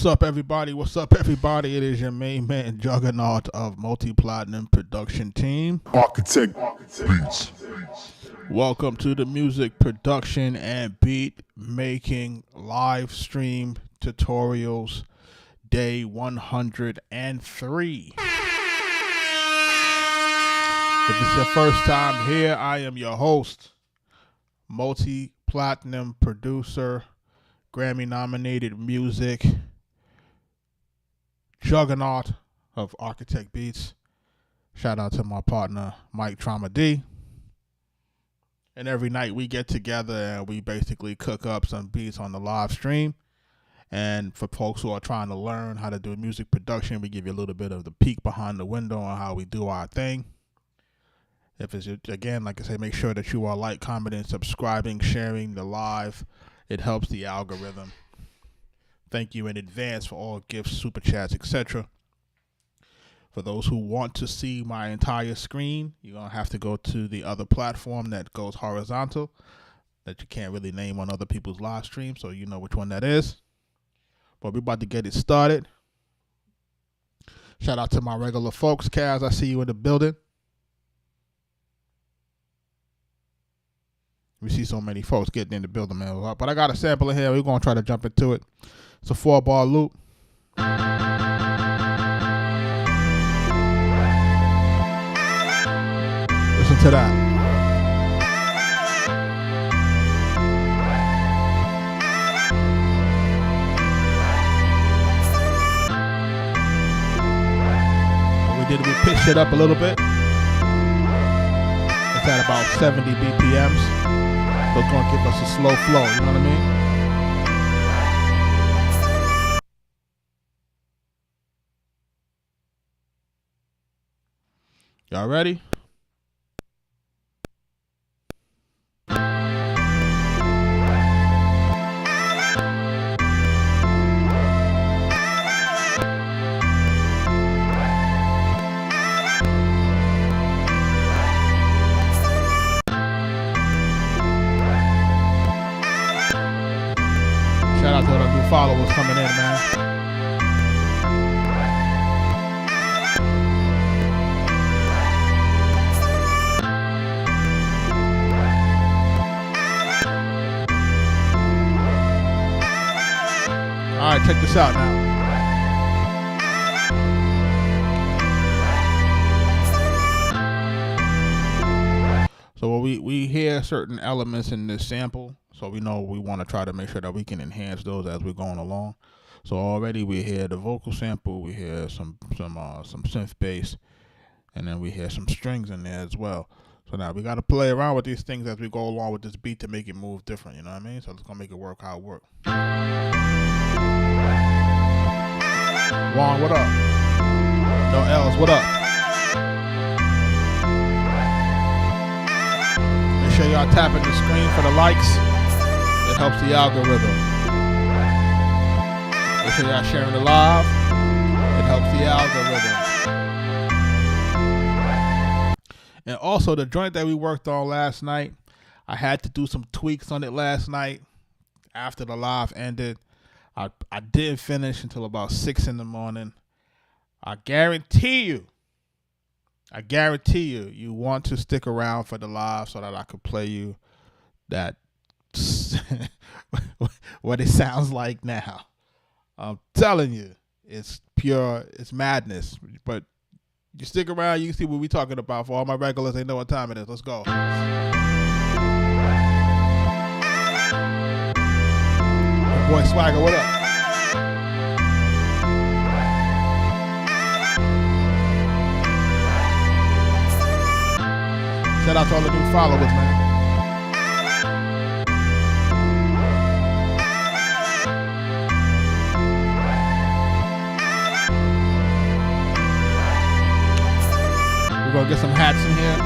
What's up, everybody? What's up, everybody? It is your main man, Juggernaut of Multi-Platinum Production Team. Arkatech Beatz. Welcome to the music production and beat making live stream tutorials, day 103. If it's your first time here, I am your host, multi-platinum producer, Grammy-nominated music juggernaut of Arkatech Beatz. Shout out to my partner, Mike Trauma D. And every night we get together and we basically cook up some beats on the live stream. And for folks who are trying to learn how to do music production, we give you a little bit of the peek behind the window on how we do our thing. If it's, again, like I say, make sure that you are like, commenting, subscribing, sharing the live. It helps the algorithm. Thank you in advance for all gifts, super chats, etc. For those who want to see my entire screen, you're going to have to go to the other platform that goes horizontal, that you can't really name on other people's live stream, so you know which one that is. But we're about to get it started. Shout out to my regular folks. Kaz, I see you in the building. We see so many folks getting in the building, man. But I got a sample in here. We're going to try to jump into it. It's a 4-bar loop. Listen to that. What we did, we pitched it up a little bit. It's at about 70 BPMs. So it's going to give us a slow flow, you know what I mean? Y'all ready? Shout out to all the new followers coming in, man. All right, check this out now. So we hear certain elements in this sample. So we know we want to try to make sure that we can enhance those as we're going along. So already we hear the vocal sample, we hear some synth bass, and then we hear some strings in there as well. So now we got to play around with these things as we go along with this beat to make it move different. You know what I mean? So it's gonna make it work how it works. Juan, what up? No L's, what up? Make sure y'all tapping the screen for the likes. It helps the algorithm. Make sure y'all sharing the live. It helps the algorithm. And also the joint that we worked on last night, I had to do some tweaks on it last night after the live ended. I didn't finish until about 6 in the morning. I guarantee you, you want to stick around for the live so that I could play you that what it sounds like now. I'm telling you, it's pure, it's madness. But you stick around, you can see what we're talking about. For all my regulars, they know what time it is. Let's go. Boy Swagger, what up? Shout out to all the new followers, man. We're gonna get some hats in here.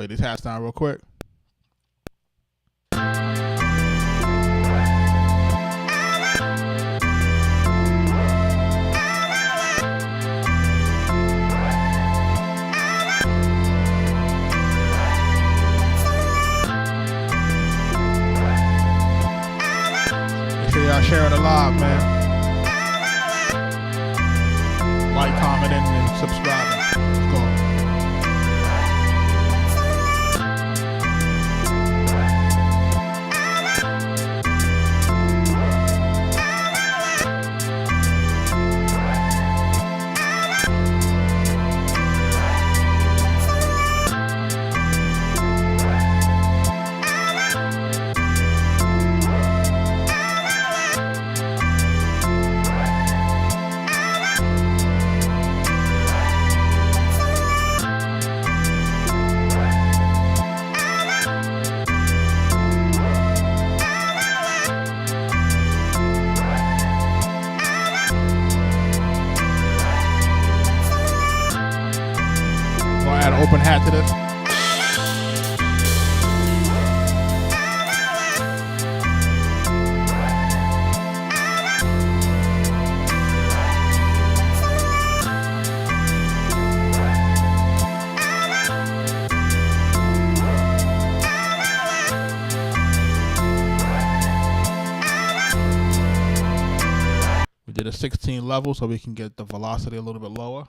lay these hats down real quick. Y'all share it alive, man. Like, commenting, and subscribing. Let's go. Add an open hat to this. We did a 16 level so we can get the velocity a little bit lower.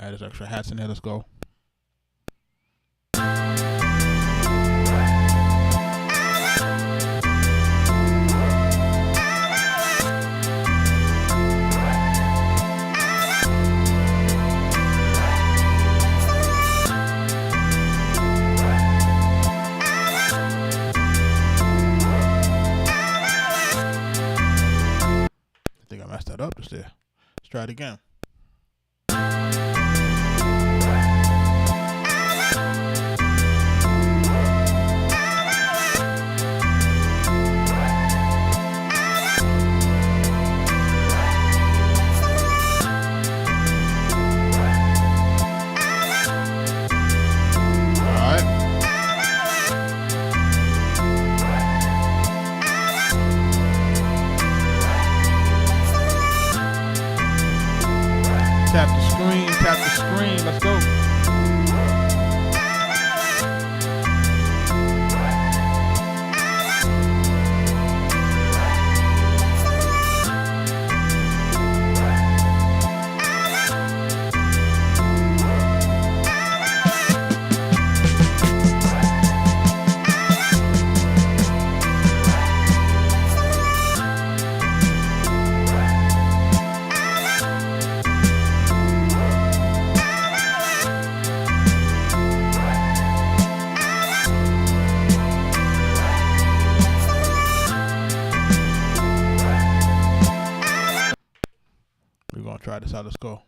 There's extra hats in there. Let's go. I think I messed that up just there. Let's try it again. Tap the screen, let's go. We're gonna try this out. Let's go.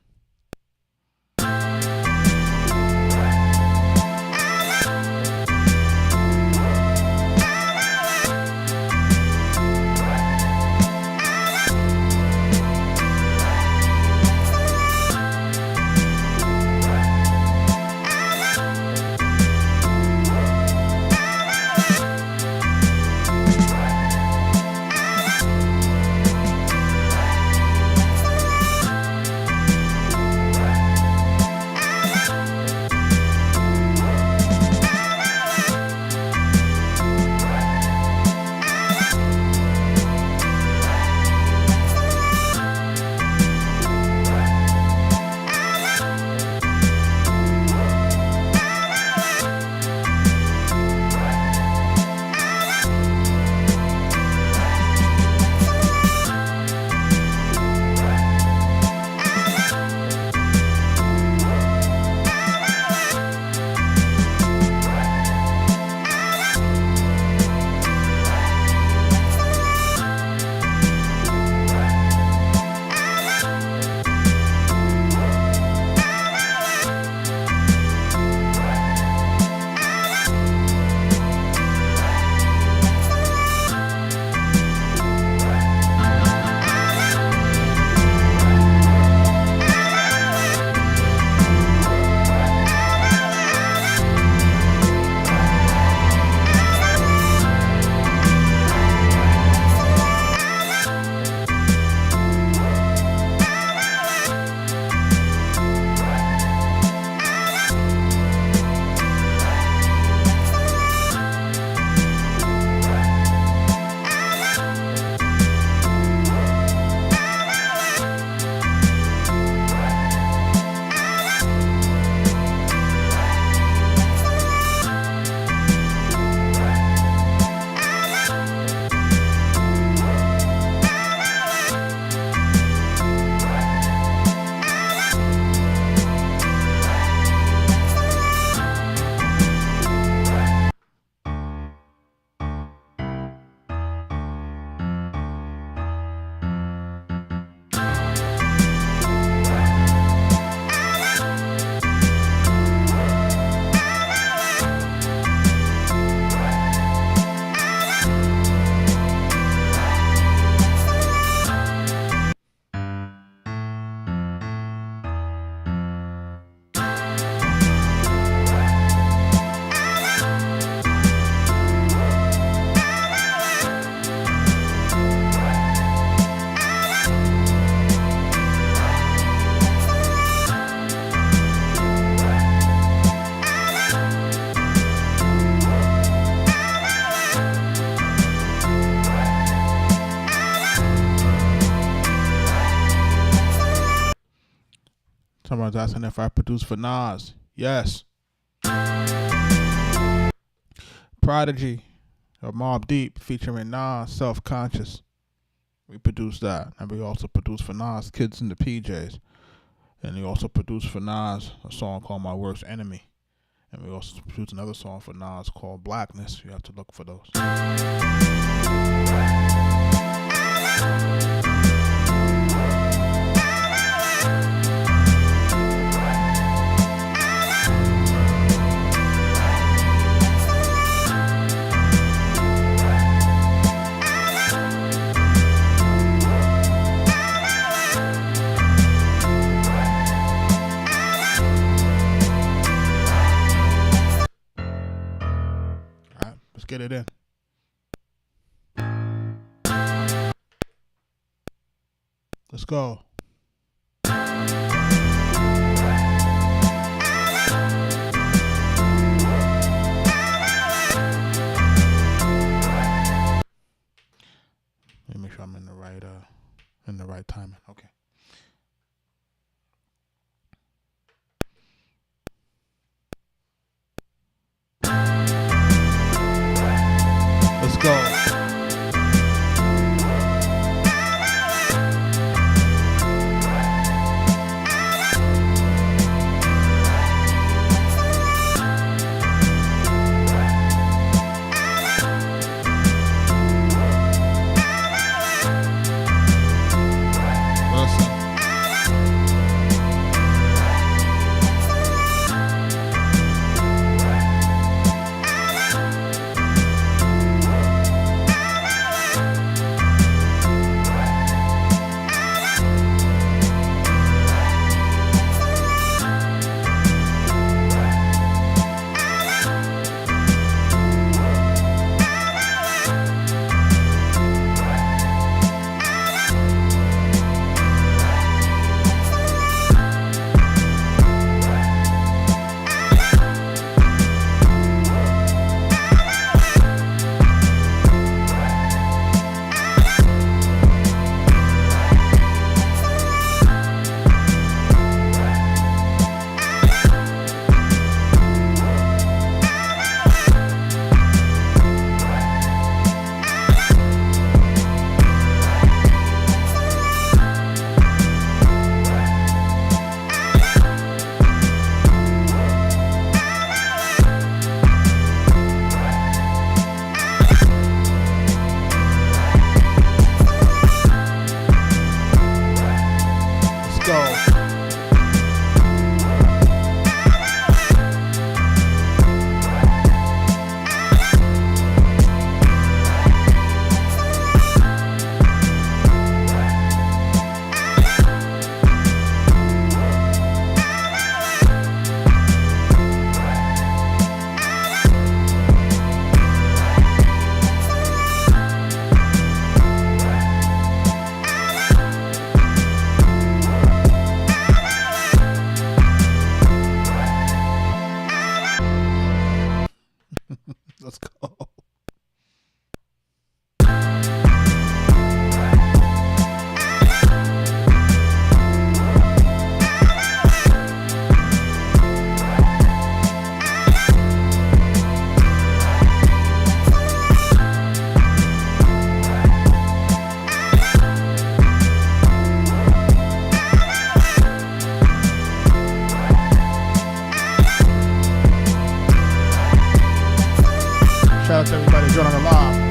asking if I produce for Nas. Yes. Prodigy of Mobb Deep featuring Nas, Self-Conscious. We produced that. And we also produced for Nas, Kids in the PJs. And we also produced for Nas a song called My Worst Enemy. And we also produced another song for Nas called Blackness. You have to look for those. Let's get it in. Let's go. Let me make sure I'm in the right timing. Okay. Let's go. Let's go. Shout out to everybody joining the live.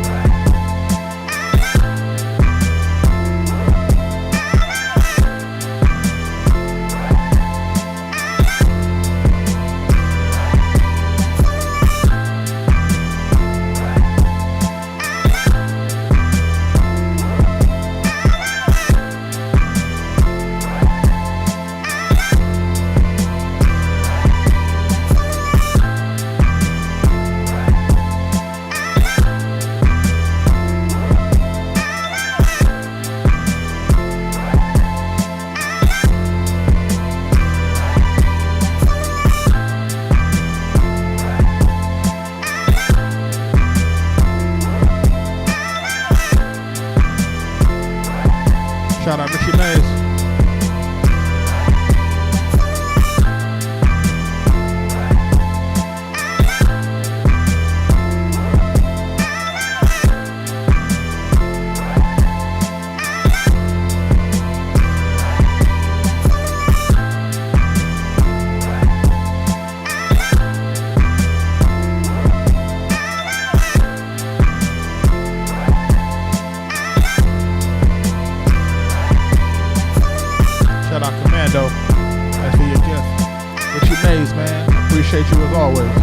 as always.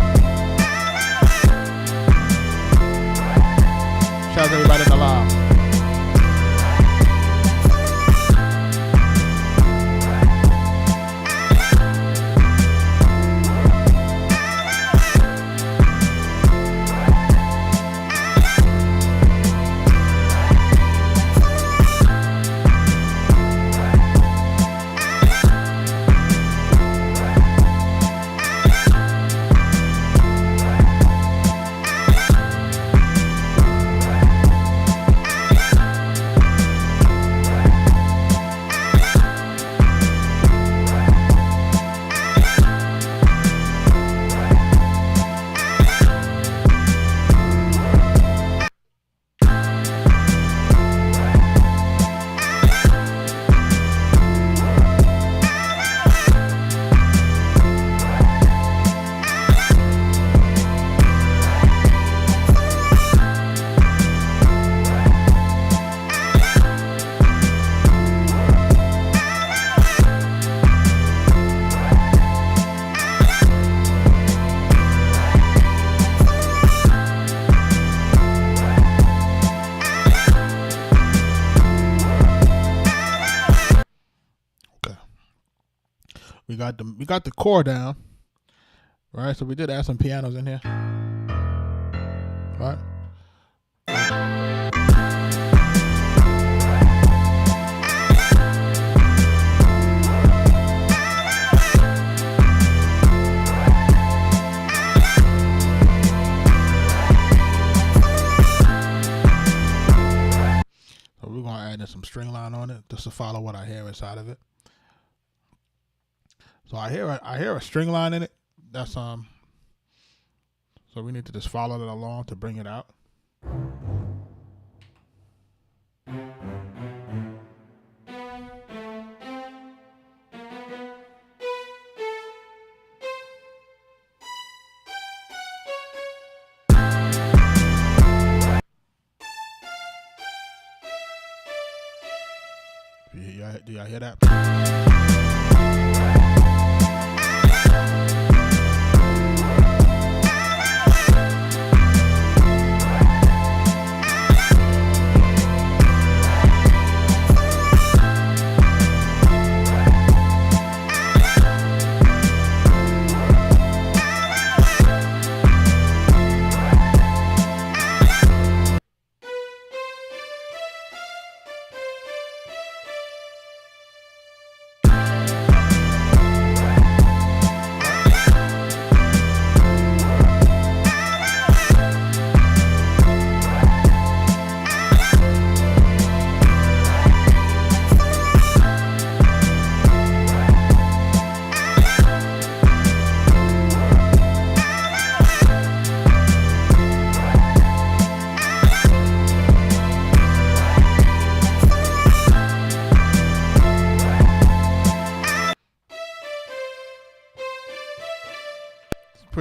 Shout out to everybody in the live. We got the core down, right? So we did add some pianos in here, right? So we're gonna add in some string line on it just to follow what I hear inside of it. So I hear a string line in it. That's so we need to just follow it along to bring it out. Do y'all hear that?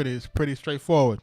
It's pretty straightforward.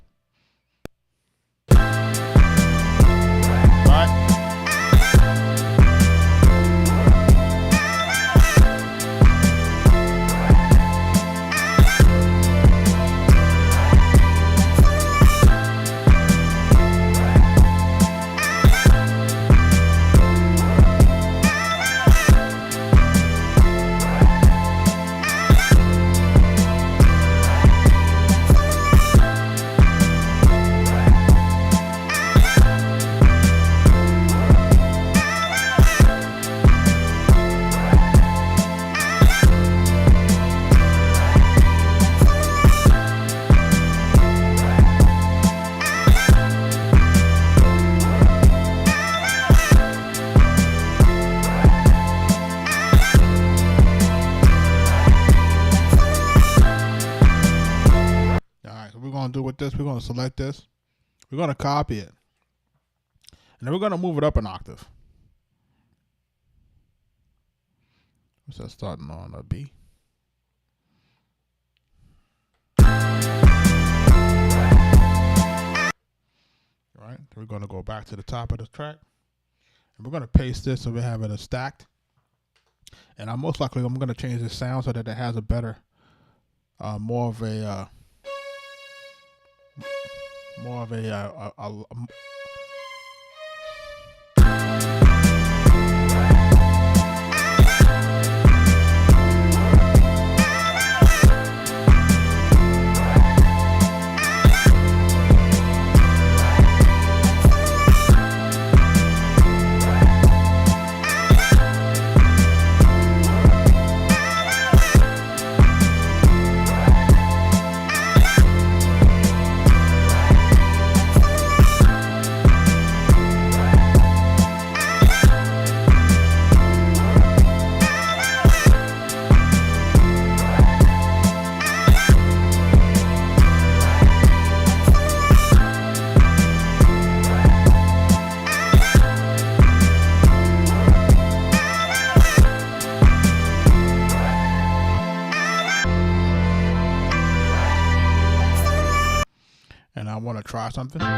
Do with this, we're going to select this, we're going to copy it, and then we're going to move it up an octave. What's that starting on a B? All right, we're going to go back to the top of the track, and we're going to paste this so we have it stacked. And I'm going to change the sound so that it has a better, more of a more of a and I want to try something. We're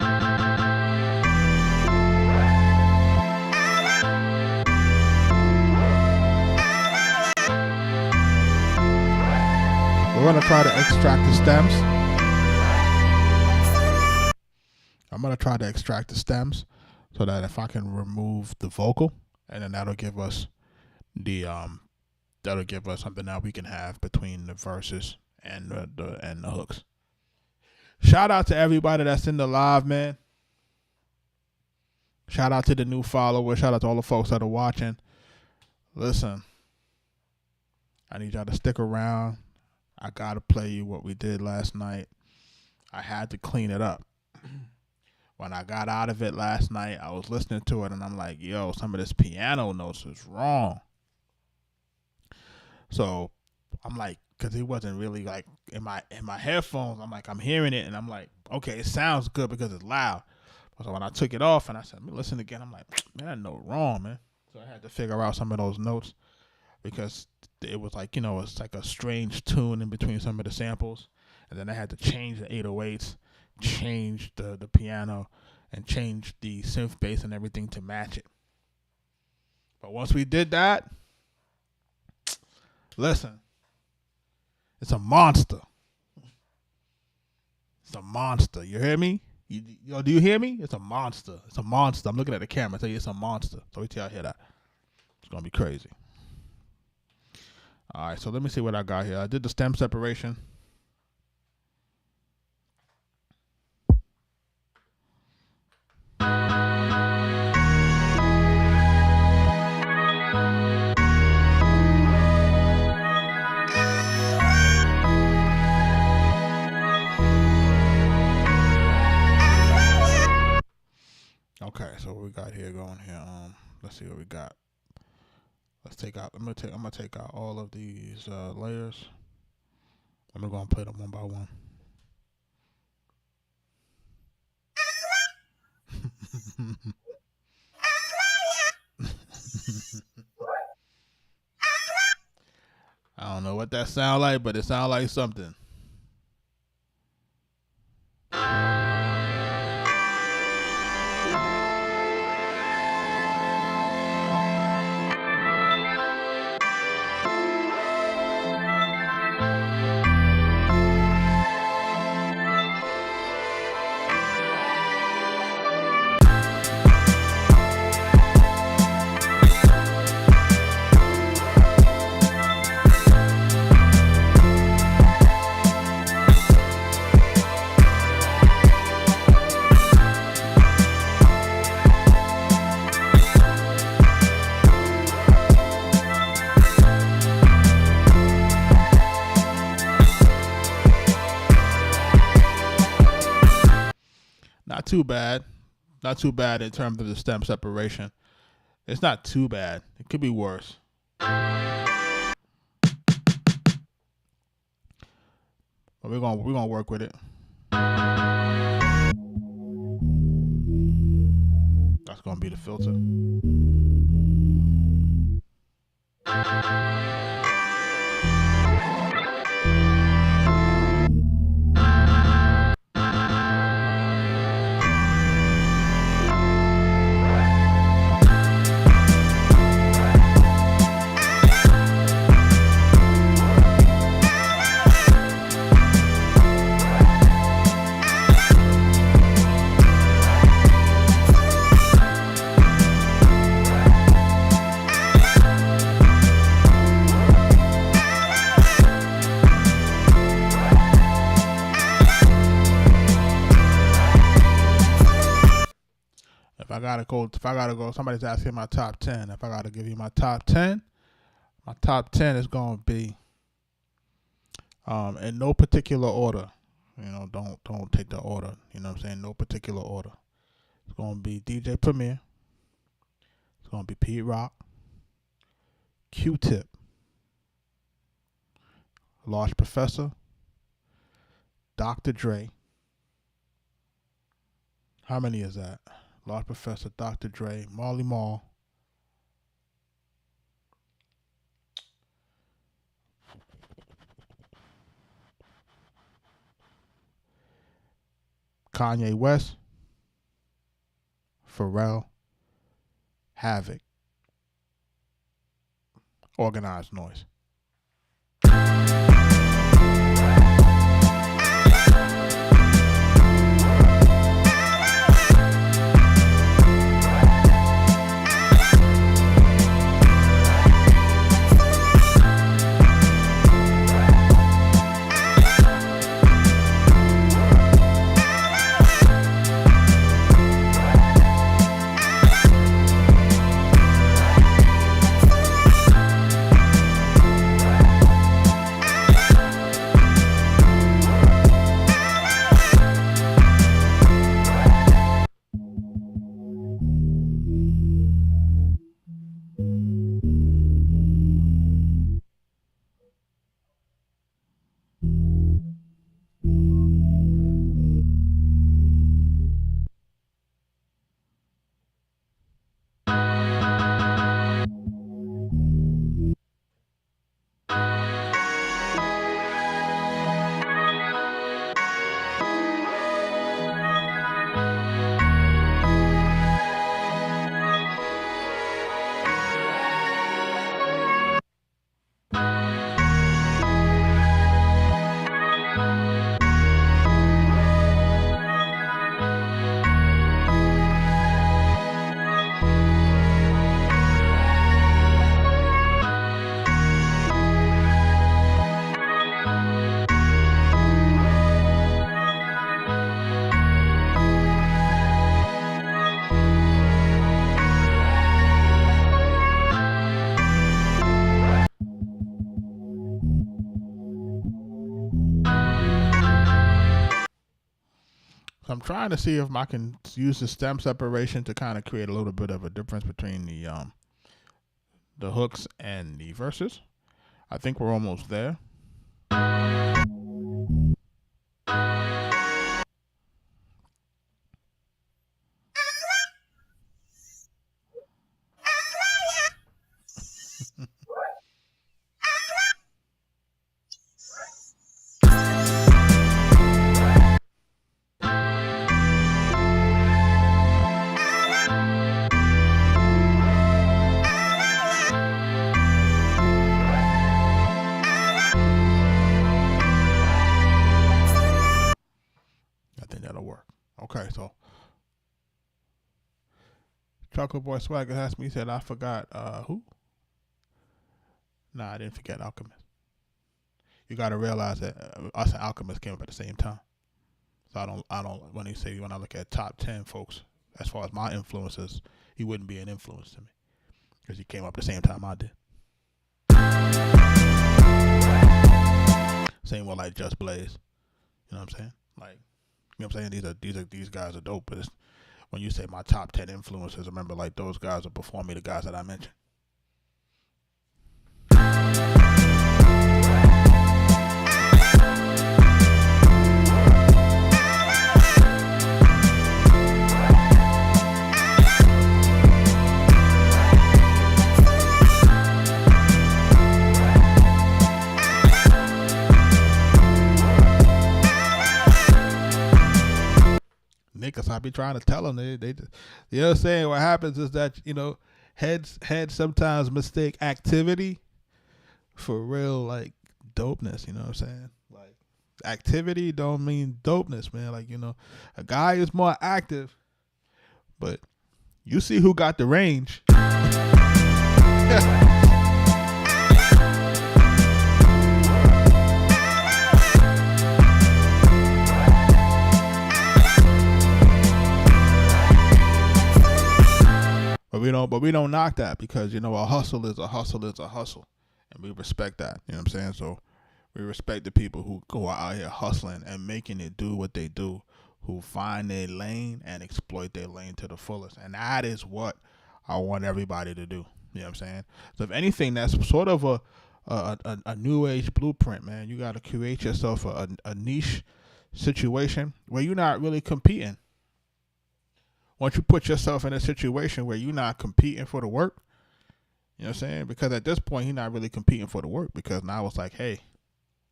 going to try to extract the stems. I'm going to try to extract the stems so that if I can remove the vocal, and then that'll give us something that we can have between the verses and the hooks. Shout out to everybody that's in the live, man. Shout out to the new followers. Shout out to all the folks that are watching. Listen, I need y'all to stick around. I got to play you what we did last night. I had to clean it up. When I got out of it last night, I was listening to it and I'm like, yo, some of this piano notes is wrong. So I'm like, because he wasn't really like in my headphones. I'm like, I'm hearing it and I'm like, okay, it sounds good because it's loud. So when I took it off and I said, let me listen again, I'm like, man, that note wrong, man. So I had to figure out some of those notes because it was like, it's like a strange tune in between some of the samples. And then I had to change the 808s, change the piano, and change the synth bass and everything to match it. But once we did that, listen, it's a monster. It's a monster. You hear me? Do you hear me? It's a monster. It's a monster. I'm looking at the camera. I tell you, it's a monster. So wait till y'all hear that. It's going to be crazy. All right, so let me see what I got here. I did the stem separation. Okay, so what we got here going here. Let's see what we got. I'm gonna take out all of these layers. I'm gonna play them one by one. I don't know what that sound like, but it sound like something. Not too bad in terms of the stem separation. It's not too bad. It could be worse. But we're gonna work with it. That's gonna be the filter. I gotta go, somebody's asking my top 10. If I gotta give you my top 10 is gonna be in no particular order. Don't take the order. You know what I'm saying? No particular order. It's gonna be DJ Premier. It's gonna be Pete Rock, Q-Tip, Large Professor, Dr. Dre. How many is that? Large Professor, Dr. Dre, Marley Marl, Kanye West, Pharrell, Havoc, Organized Noise. So I'm trying to see if I can use the stem separation to kind of create a little bit of a difference between the hooks and the verses. I think we're almost there. Okay, so Chocolate Boy Swagger asked me, he said, I forgot who? Nah, I didn't forget Alchemist. You gotta realize that us and Alchemist came up at the same time. So I don't when I look at top 10 folks, as far as my influences, he wouldn't be an influence to me. Because he came up the same time I did. Same with like Just Blaze. You know what I'm saying? Like, you know what I'm saying? These guys are dope, but when you say my top 10 influences, remember, like, those guys are before me, the guys that I mentioned. Because I be trying to tell them, they you know what I'm saying? What happens is that, you know, heads sometimes mistake activity for real, like, dopeness, you know what I'm saying? Like, activity don't mean dopeness, man. Like, you know, a guy is more active, but you see who got the range. But we don't knock that because a hustle is a hustle is a hustle, and we respect that. You know what I'm saying? So we respect the people who go out here hustling and making it do what they do, who find their lane and exploit their lane to the fullest, and that is what I want everybody to do. You know what I'm saying? So if anything, that's sort of a new age blueprint, man. You got to create yourself a niche situation where you're not really competing. Once you put yourself in a situation where you're not competing for the work, you know what I'm saying? Because at this point, you're not really competing for the work because now it's like, hey,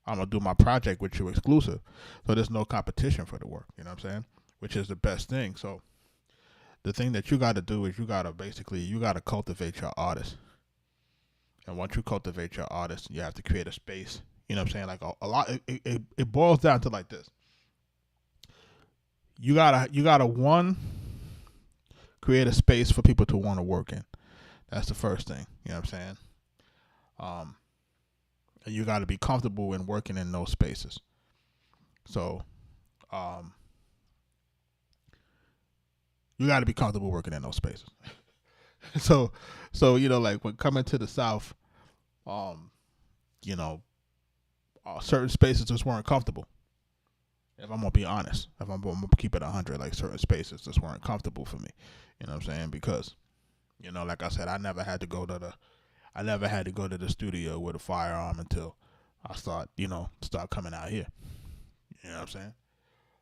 I'm going to do my project with you exclusive. So there's no competition for the work, you know what I'm saying? Which is the best thing. So the thing that you got to do is you got to cultivate your artist. And once you cultivate your artist, you have to create a space. You know what I'm saying? Like a lot, it boils down to like this. You gotta one, create a space for people to want to work in. That's the first thing. You know what I'm saying? And you got to be comfortable in working in those spaces. So, you got to be comfortable working in those spaces. so like when coming to the South, certain spaces just weren't comfortable. If I'm gonna be honest, if I'm gonna keep it 100, like certain spaces just weren't comfortable for me. You know what I'm saying? Because, like I said, I never had to go to the studio with a firearm until I start coming out here. You know what I'm saying?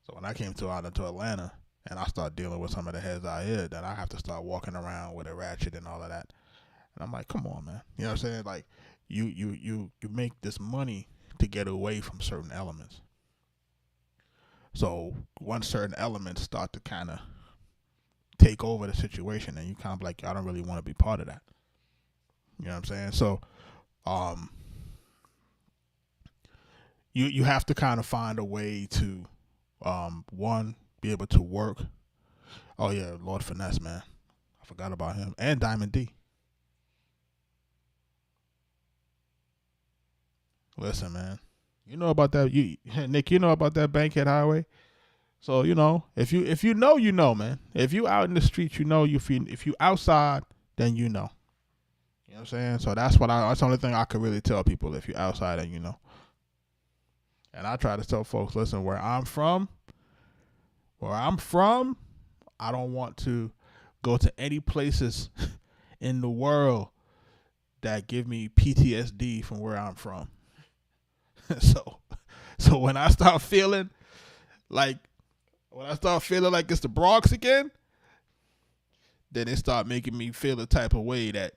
So when I came out into Atlanta and I start dealing with some of the heads out here, then I have to start walking around with a ratchet and all of that. And I'm like, come on, man. You know what I'm saying? Like you make this money to get away from certain elements. So once certain elements start to kind of take over the situation, and you kind of like, I don't really want to be part of that. You know what I'm saying? So, you have to kind of find a way to, one, be able to work. Oh yeah, Lord Finesse, man, I forgot about him, and Diamond D. Listen, man, you know about that, Nick. You know about that Bankhead Highway. So if you know, man. If you out in the streets, if you outside, then you know. You know what I'm saying? So that's the only thing I could really tell people. If you're outside, and you know. And I try to tell folks, listen, where I'm from, I don't want to go to any places in the world that give me PTSD from where I'm from. So when I start feeling like it's the Bronx again, then it start making me feel the type of way that,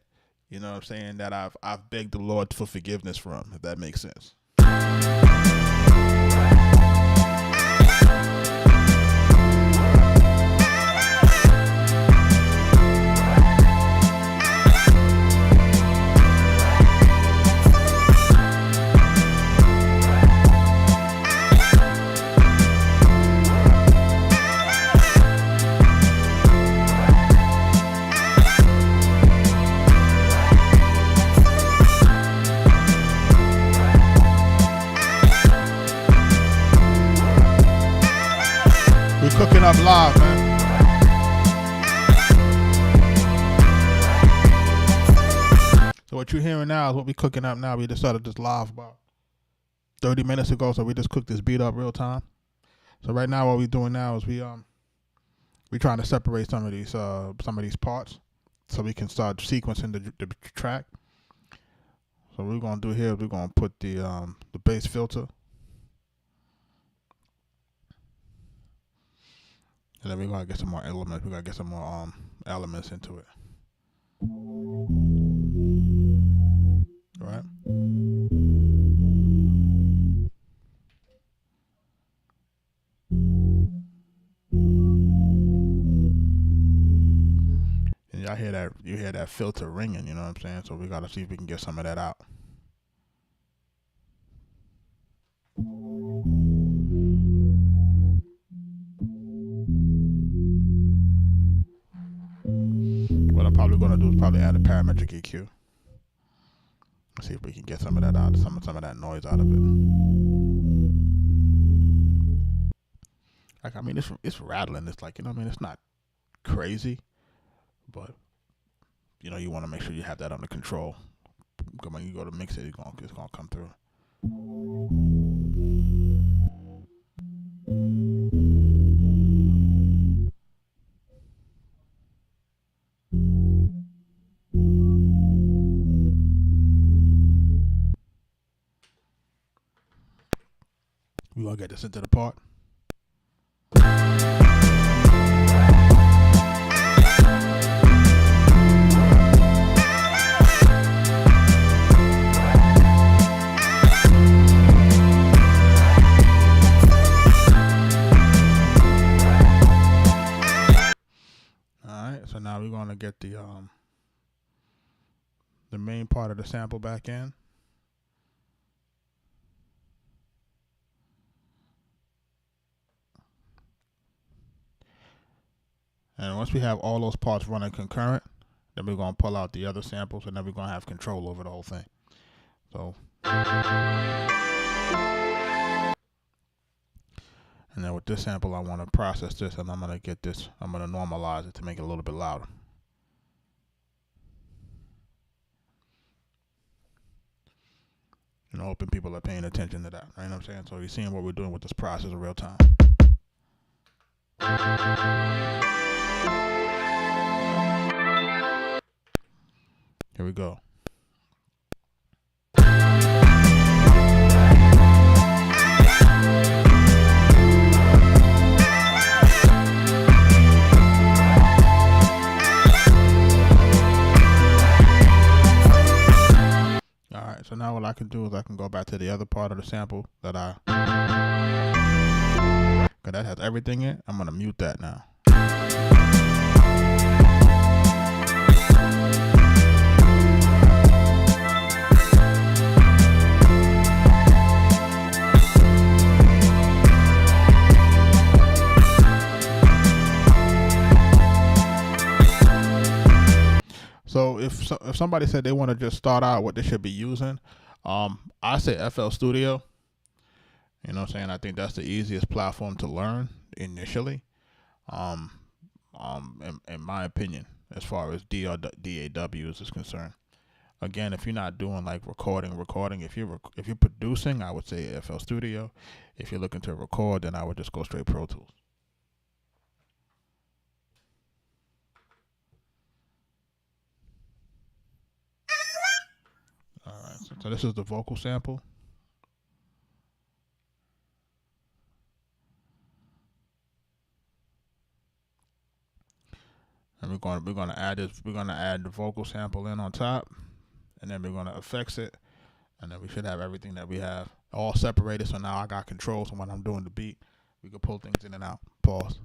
you know what I'm saying, that I've begged the Lord for forgiveness from, if that makes sense. Cooking up live, man. So what you're hearing now is what we cooking up now. We just started this live about 30 minutes ago, so we just cooked this beat up real time. So right now, what we're doing now is we trying to separate some of these parts, so we can start sequencing the track. So what we're gonna do here is we're gonna put the bass filter. And then we're going to get some more elements. We're going to get some more elements into it. All right? And y'all hear that, you hear that filter ringing, you know what I'm saying? So we got to see if we can get some of that out. What I'm probably going to do is probably add a parametric EQ. See if we can get some of that out, some of that noise out of it. Like, I mean, it's rattling. It's like, you know what I mean? It's not crazy, but you want to make sure you have that under control. When you go to mix it, it's gonna come through. We're gonna get this into the part. Alright, so now we're gonna get the main part of the sample back in. And once we have all those parts running concurrent, then we're going to pull out the other samples, and then we're going to have control over the whole thing. So, and then with this sample, I want to process this, and I'm going to normalize it to make it a little bit louder. Hoping people are paying attention to that, right? You know what I'm saying? So you're seeing what we're doing with this process in real time. Here we go. Alright, so now what I can do is I can go back to the other part of the sample that has everything in. I'm going to mute that now. So if somebody said they want to just start out what they should be using, I say FL Studio. You know what I'm saying? I think that's the easiest platform to learn initially. In my opinion, as far as DAWs is concerned. Again, if you're not doing like recording, if you're producing, I would say FL Studio. If you're looking to record, then I would just go straight Pro Tools. Alright, so this is the vocal sample. And we're gonna add the vocal sample in on top, and then we're gonna effects it, and then we should have everything that we have all separated. So now I got control. So when I'm doing the beat, we can pull things in and out. Pause.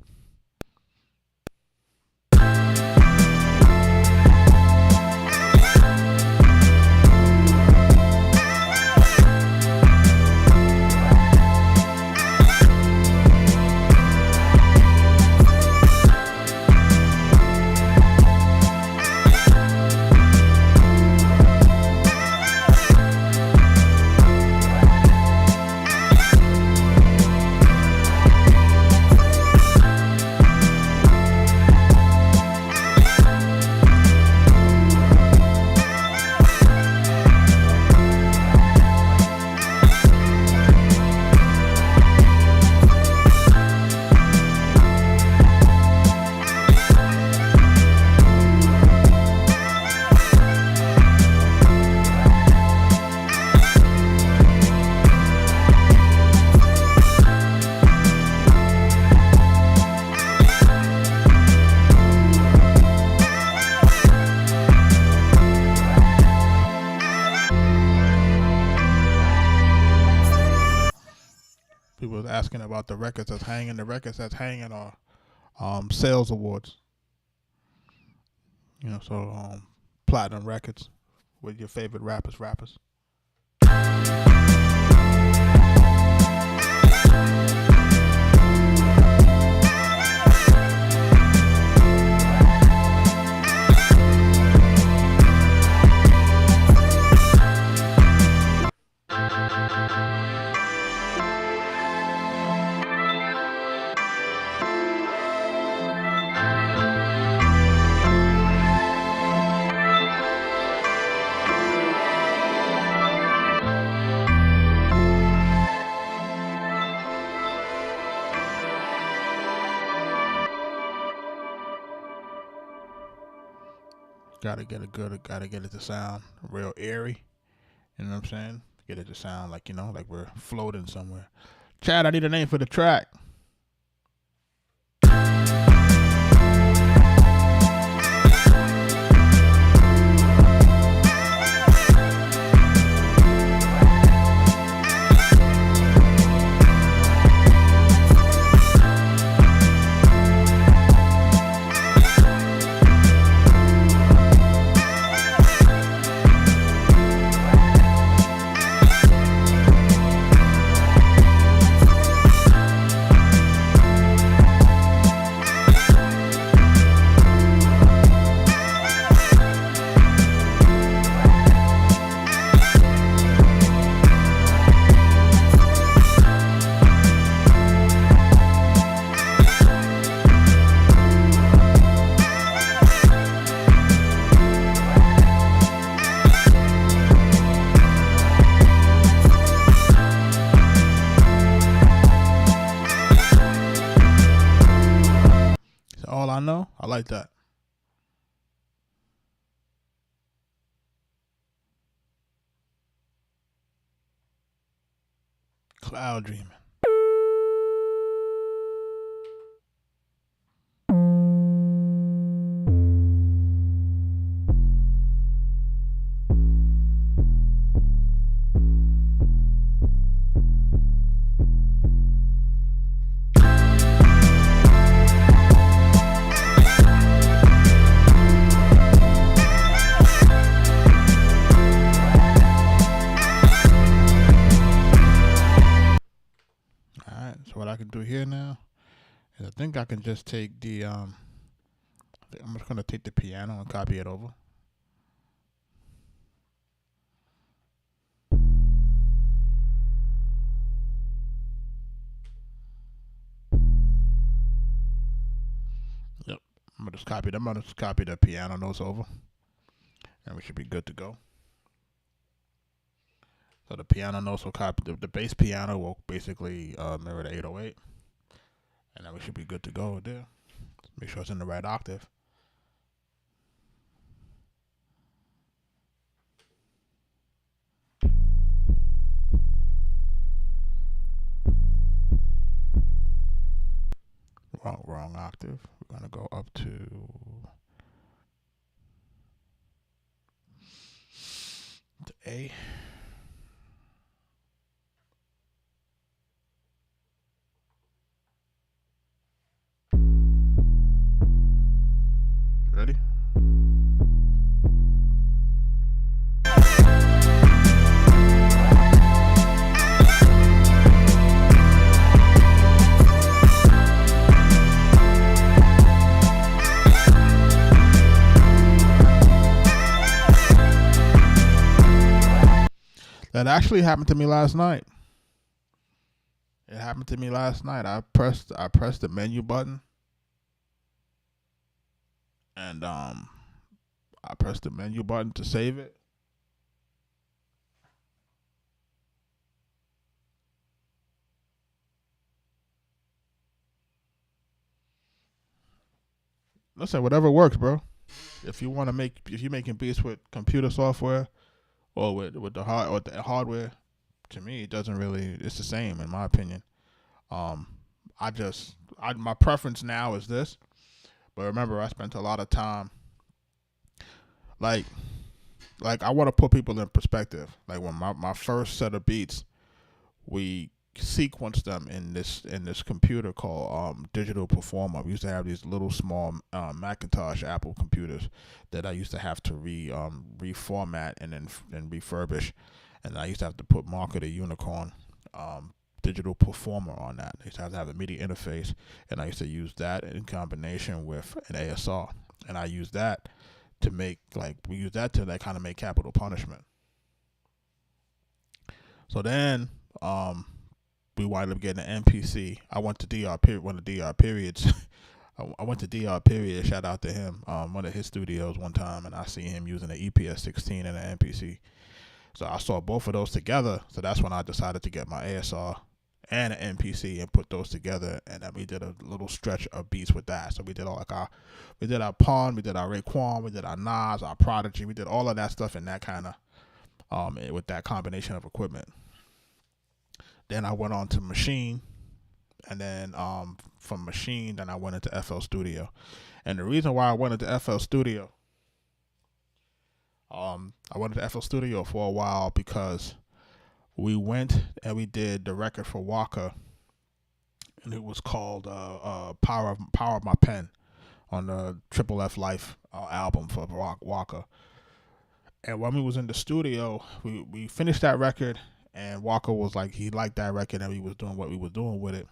People was asking about the records that's hanging. The records that's hanging are sales awards. So platinum records with your favorite rappers. Gotta get it to sound real airy. You know what I'm saying? Get it to sound like, like we're floating somewhere. Chad, I need a name for the track. All I know, I like that. Cloud dreaming. So what I can do here now is I think I can just take the I'm just gonna take the piano and copy it over. Yep. I'm gonna just copy the piano notes over, and we should be good to go. So the piano notes will copy the bass piano will basically mirror the 808, and then we should be good to go there. Make sure it's in the right octave. Wrong octave. We're gonna go up to A. Ready? That actually happened to me last night. It happened to me last night. I pressed the menu button, and I pressed the menu button to save it. Listen, whatever works, bro. If you're making beats with computer software or with the hardware, to me it doesn't really. It's the same in my opinion. My preference now is this, but remember I spent a lot of time. Like I want to put people in perspective. Like when my first set of beats, we sequenced them in this computer called Digital Performer. We used to have these little small Macintosh Apple computers that I used to have to reformat and then refurbish, and I used to have to put Marker the Unicorn Digital Performer on that. I used to have a MIDI interface, and I used to use that in combination with an ASR, and I used that to make kind of make Capital Punishment. So then we wind up getting an MPC. I went to DR period, one of the DR periods. I went to DR period. Shout out to him. One of his studios one time, and I seen him using an EPS 16 and an MPC. So I saw both of those together. So that's when I decided to get my ASR and an MPC and put those together, and then we did a little stretch of beats with that. So we did we did our Pun, we did our Raekwon, we did our Nas, our Prodigy, we did all of that stuff in that kind of with that combination of equipment. Then I went on to Machine, and then from Machine, then I went into FL Studio. And the reason why I went into FL Studio, I went into FL Studio for a while because we went and we did the record for Waka, and it was called Power of My Pen on the Triple F Life album for Waka. And when we was in the studio, we finished that record, and Waka was like, he liked that record, and we was doing what we were doing with it.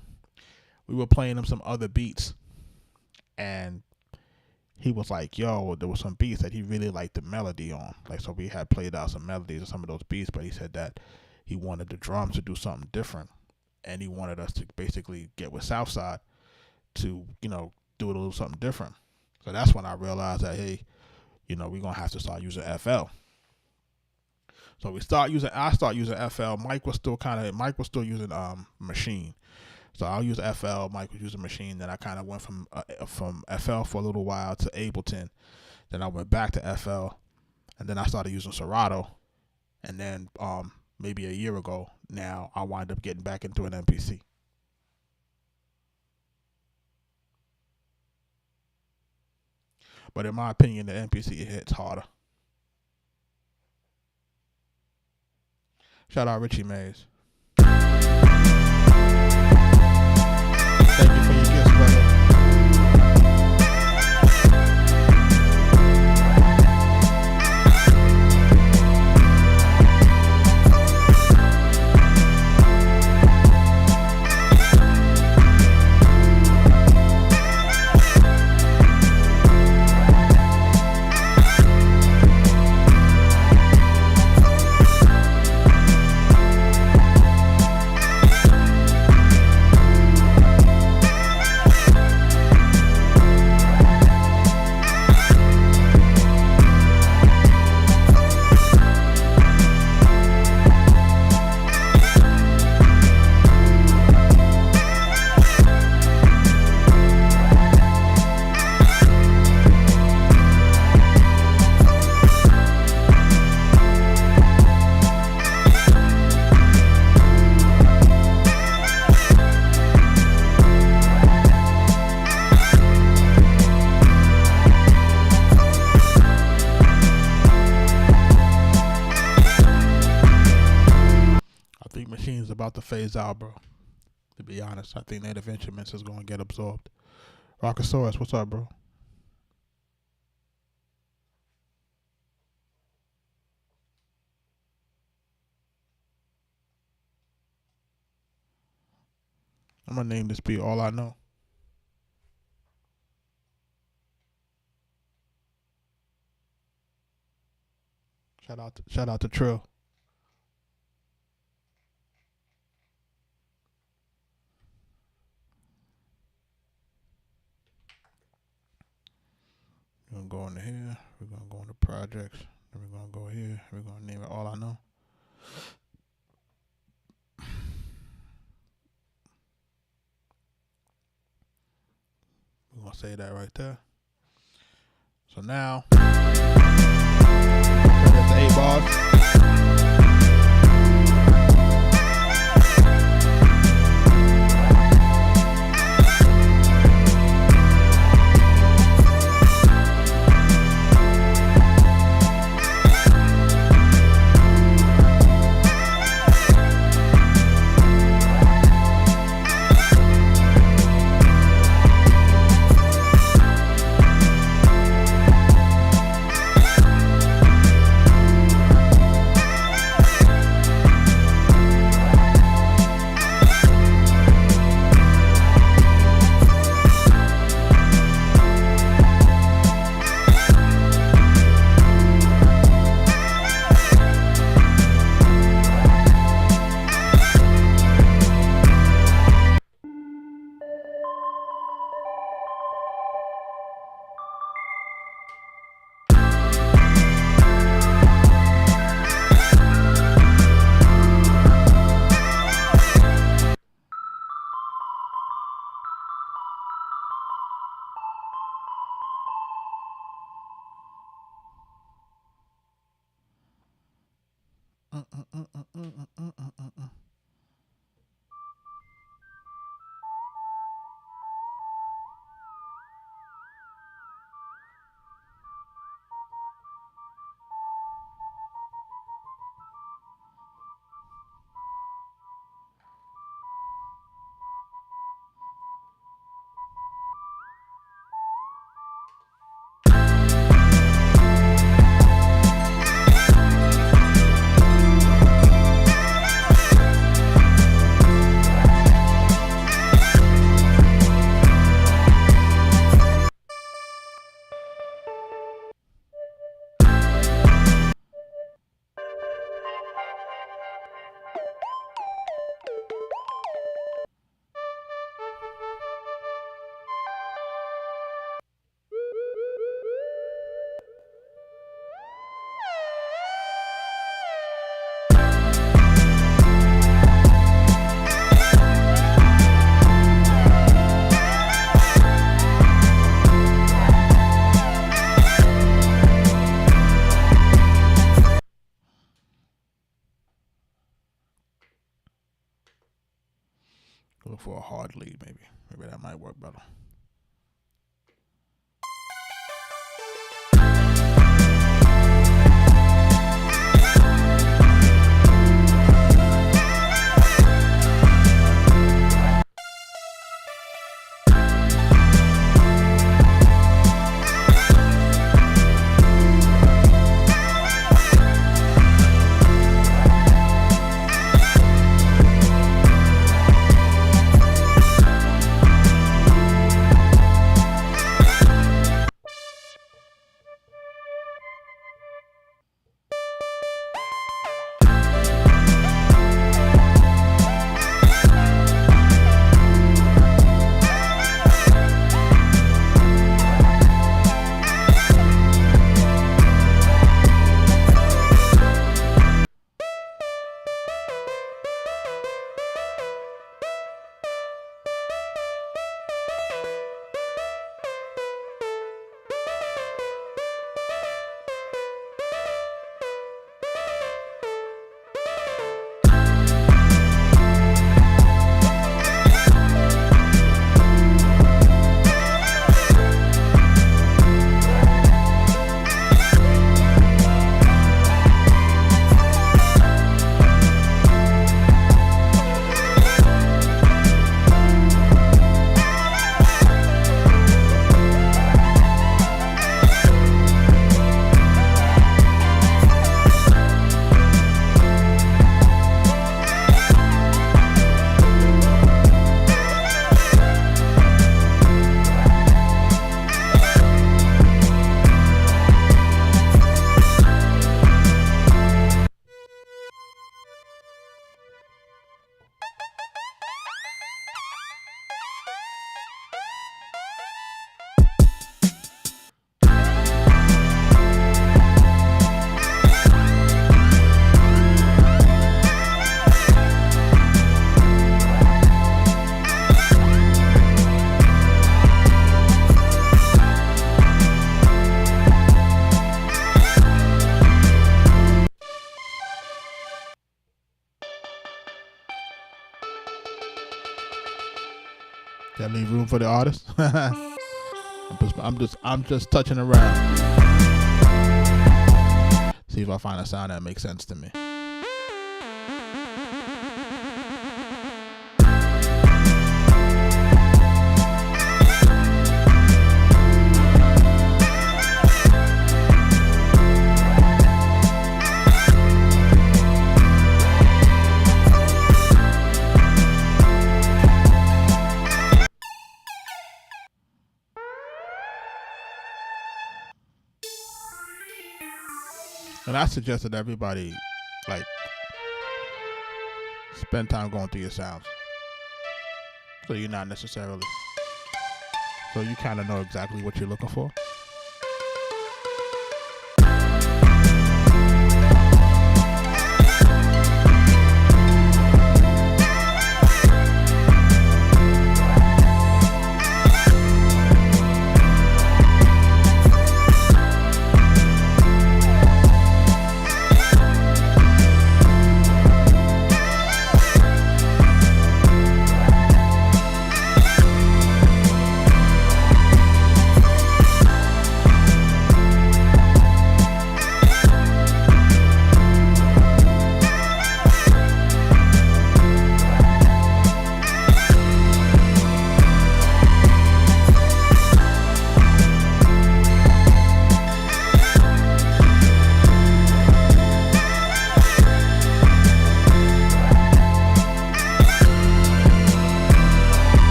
We were playing him some other beats, and he was like, yo, there was some beats that he really liked the melody on. Like, so we had played out some melodies of some of those beats, but he said that he wanted the drums to do something different, and he wanted us to basically get with Southside to, do a little something different. So that's when I realized that, hey, we're going to have to start using FL. So I start using FL. Mike was still using Machine. So I'll use FL, Mike was using Machine. Then I kind of went from FL for a little while to Ableton. Then I went back to FL, and then I started using Serato. And then maybe a year ago now, I wind up getting back into an MPC. But in my opinion, the MPC hits harder. Shout out Richie Mays. Thank you for your gifts, brother. About to phase out, bro. To be honest, I think Native Instruments is going to get absorbed. Rockosaurus, what's up, bro? I'm gonna name this beat All I Know. Shout out to Trill. We're going to go into here. We're going to go into projects. Then we're going to go here. We're going to name it All I Know. We're going to say that right there. So now, that's 8 bars. Look for a hard lead, maybe. Maybe that might work better. That leave room for the artist. I'm just touching around. See if I find a sound that makes sense to me. And I suggest that everybody, like, spend time going through your sounds. So you're not necessarily, so you kind of know exactly what you're looking for.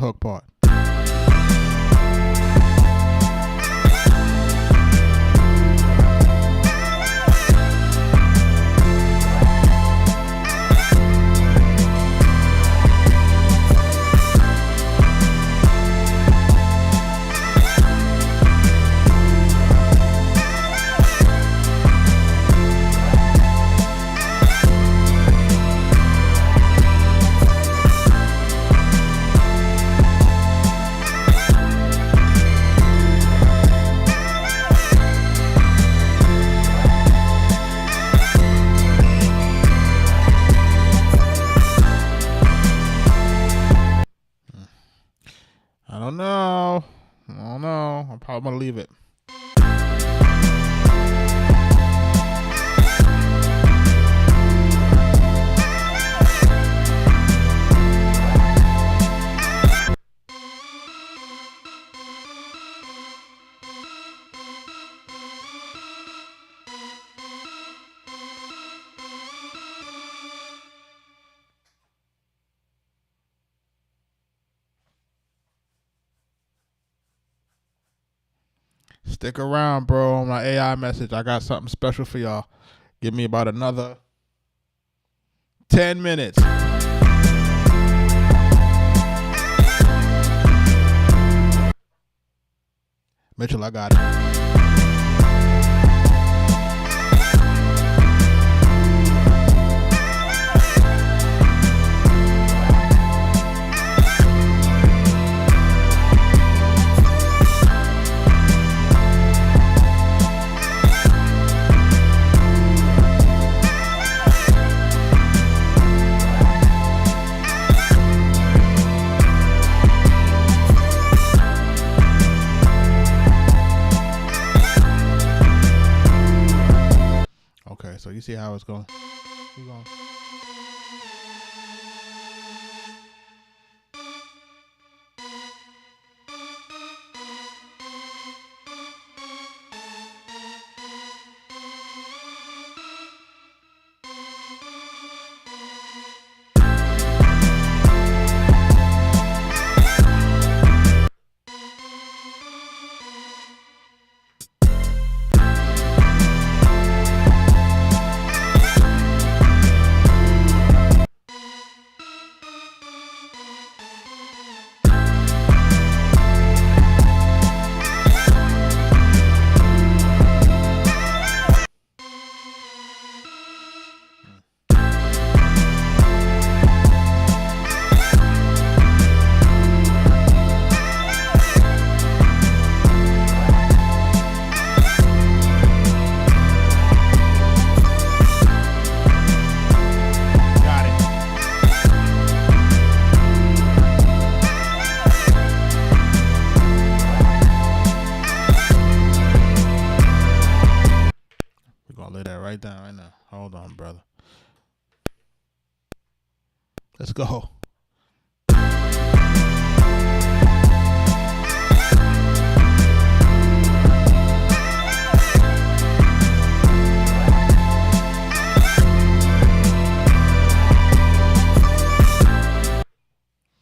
hook part. I don't know. I'm probably gonna leave it. Stick around, bro, on my AI message. I got something special for y'all. Give me about another 10 minutes. Mitchell, I got it. Okay, so you see how it's going. Keep going. Right down right now. Hold on, brother. Let's go.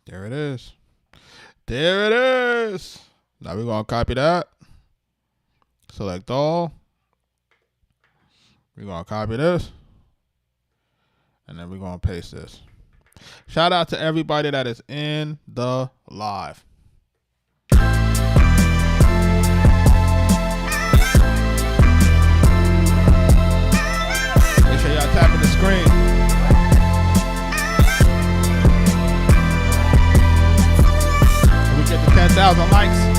There it is. There it is. Now we're going to copy that. Select all. We're going to copy this. And then we're going to paste this. Shout out to everybody that is in the live. Make sure y'all tapping the screen. When we get to 10,000 likes.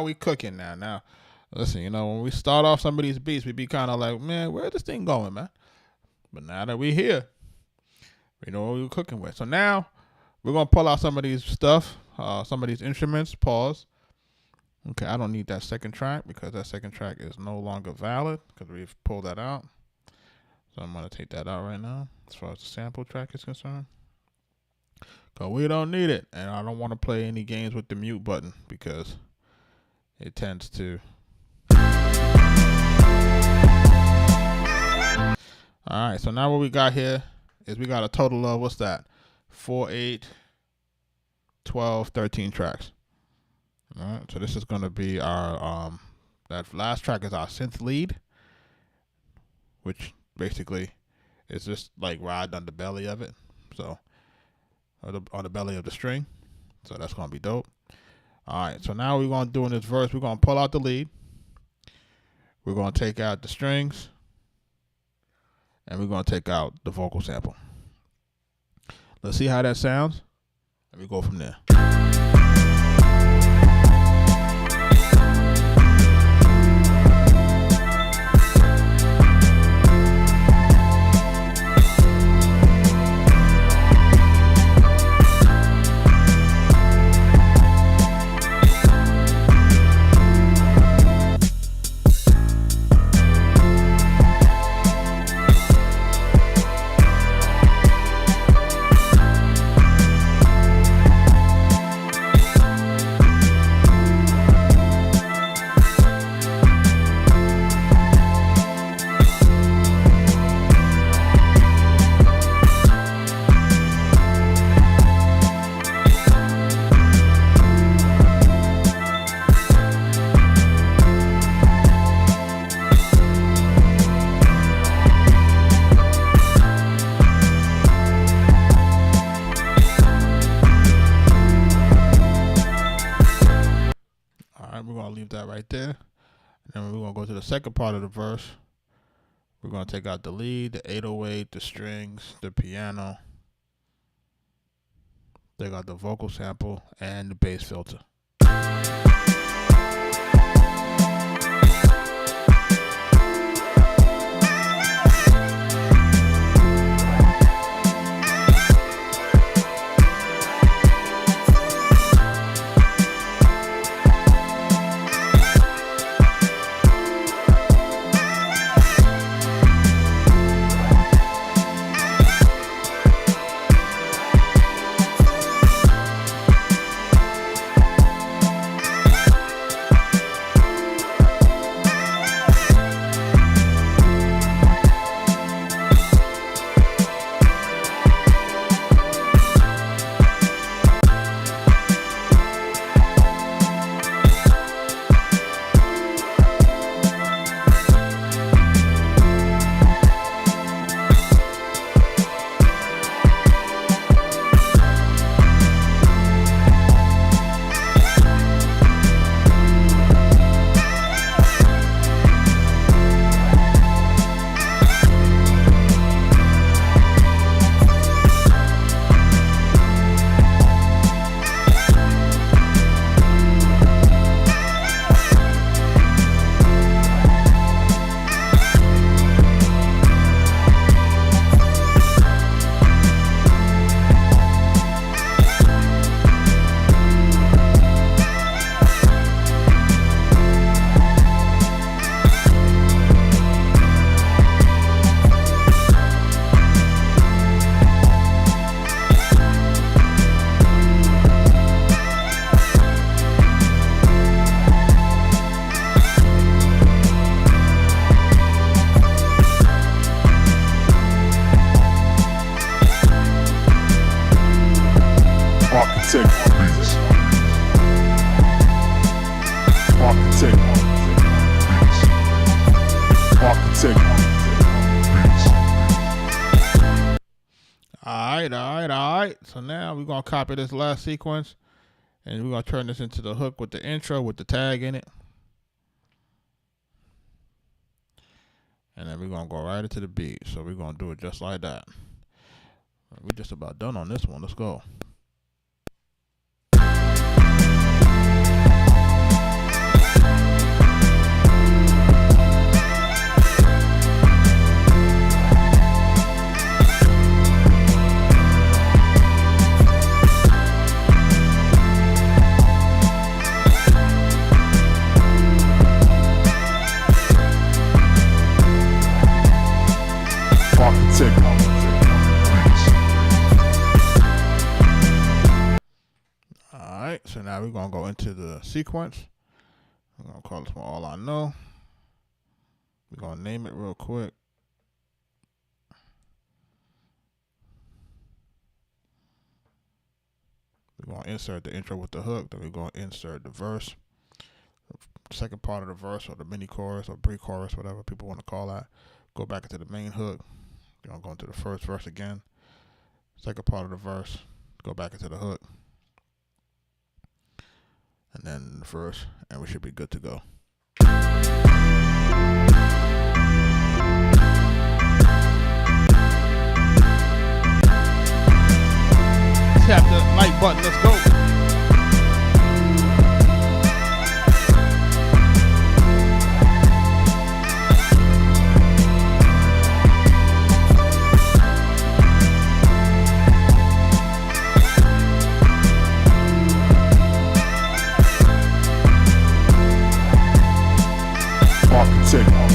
we cooking now. Now, listen, when we start off some of these beats, we be kind of like, man, where's this thing going, man? But now that we here, we know what we're cooking with. So now we're gonna pull out some of these stuff, some of these instruments. Pause. Okay, I don't need that second track because that second track is no longer valid because we've pulled that out. So I'm gonna take that out right now as far as the sample track is concerned. Because we don't need it. And I don't want to play any games with the mute button because it tends to. Alright, so now what we got here is we got a total of, what's that? 4, 8, 12, 13 tracks. Alright, so this is going to be our, that last track is our synth lead, which basically is just like riding on the belly of it. So, on the belly of the string. So that's going to be dope. Alright, so now we're going to do in this verse, we're going to pull out the lead. We're going to take out the strings. And we're going to take out the vocal sample. Let's see how that sounds. And we go from there. We're going to leave that right there. And then we're going to go to the second part of the verse. We're going to take out the lead, the 808, the strings, the piano. Take out the vocal sample and the bass filter. Arkatech Beatz. Arkatech Beatz. Arkatech Beatz. Alright. So now we're going to copy this last sequence and we're going to turn this into the hook with the intro with the tag in it. And then we're going to go right into the beat. So we're going to do it just like that. We're just about done on this one. Let's go. Arkatech Beatz. Alright, so now we're going to go into the sequence. I'm going to call this one All I Know. We're going to name it real quick. We're going to insert the intro with the hook. Then we're going to insert the verse. The second part of the verse, or the mini chorus, or pre-chorus, whatever people want to call that. Go back into the main hook. We're going to go into the first verse again. Second part of the verse. Go back into the hook. And then the verse. And we should be good to go. Tap the like button, let's go. Arkatech Beatz.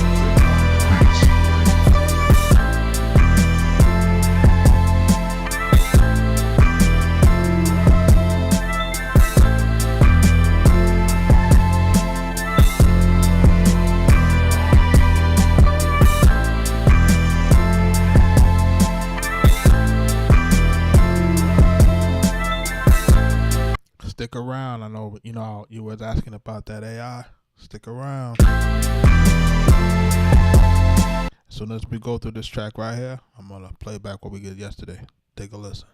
Stick around. I know you was asking about that AI. Stick around. As soon as we go through this track right here, I'm gonna play back what we did yesterday. Take a listen.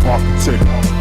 Arkatech Beatz.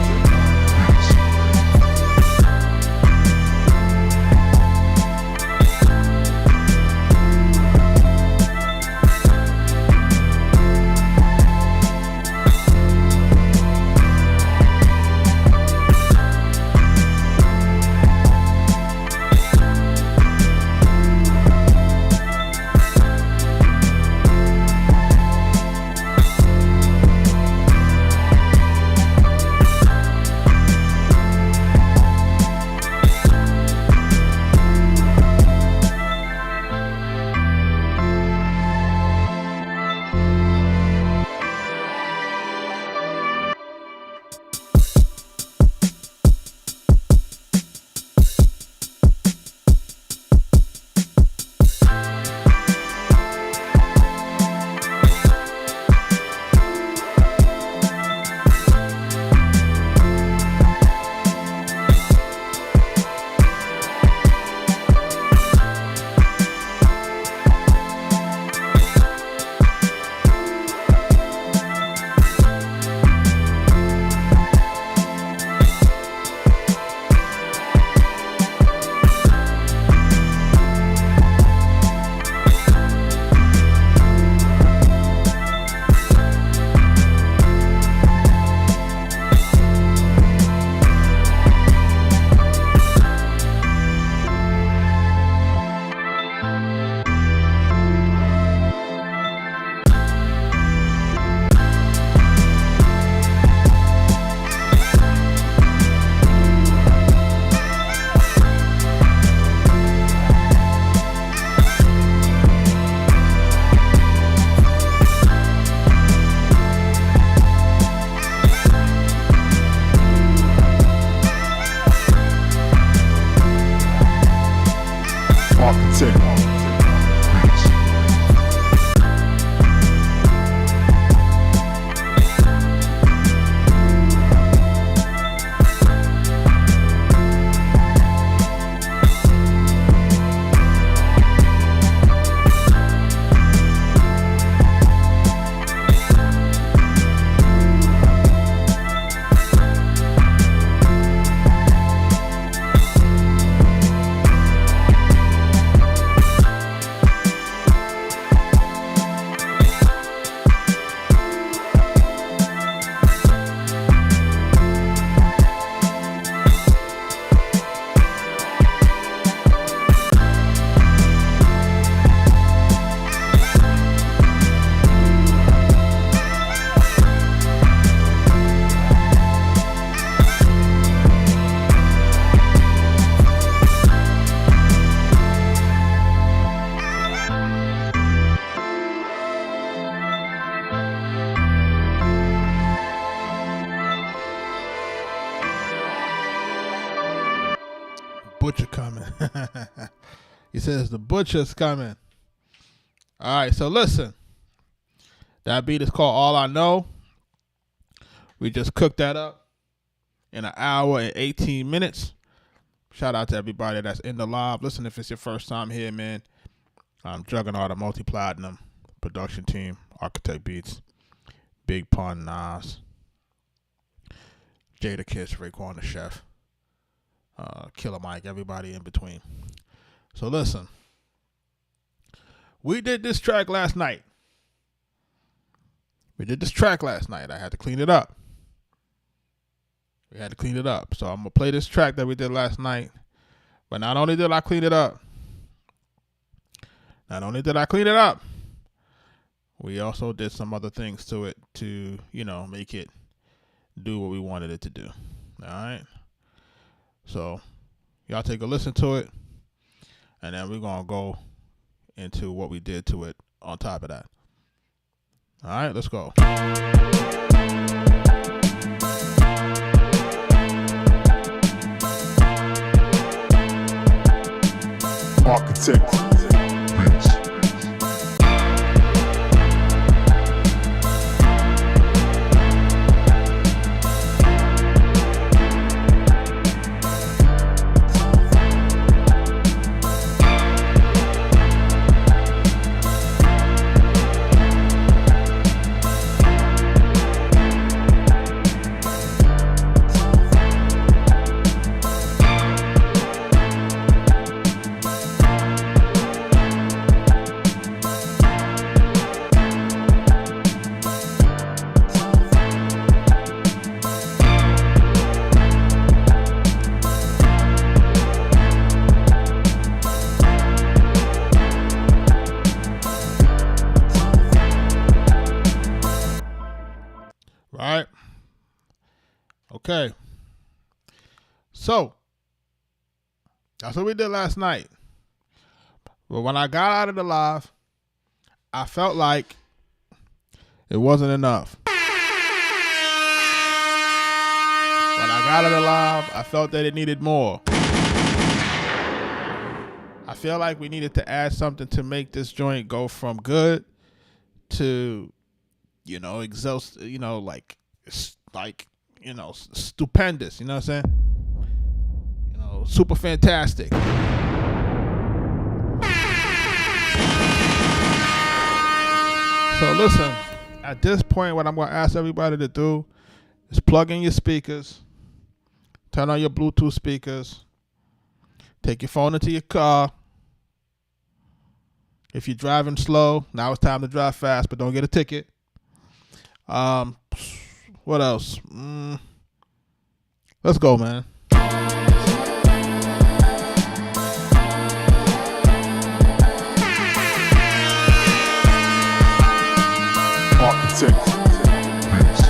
Arkatech Beatz. butcher coming. He says the butcher's coming. All right, so listen. That beat is called All I Know. We just cooked that up in 1 hour and 18 minutes. Shout out to everybody that's in the live. Listen, if it's your first time here, man, I'm Juggernaut, a multi-platinum production team, Arkatech Beatz, Big Pun, Nas, Jada Kiss, Raekwon the Chef, Killer Mike, everybody in between. So listen, we did this track last night. I had to clean it up. So I'm going to play this track that we did last night. But not only did I clean it up, we also did some other things to it to, make it do what we wanted it to do. All right? So y'all take a listen to it, and then we're going to go into what we did to it on top of that. All right, let's go. Arkatech Beatz. Right? Okay. So, that's what we did last night. But when I got out of the live, I felt like it wasn't enough. When I got out of the live, I felt that it needed more. I feel like we needed to add something to make this joint go from good to, exhaust, stupendous, you know what I'm saying? Super fantastic. So listen, at this point, what I'm going to ask everybody to do is plug in your speakers, turn on your Bluetooth speakers, take your phone into your car. If you're driving slow, now it's time to drive fast, but don't get a ticket. What else? Let's go, man. Arkatech Beatz.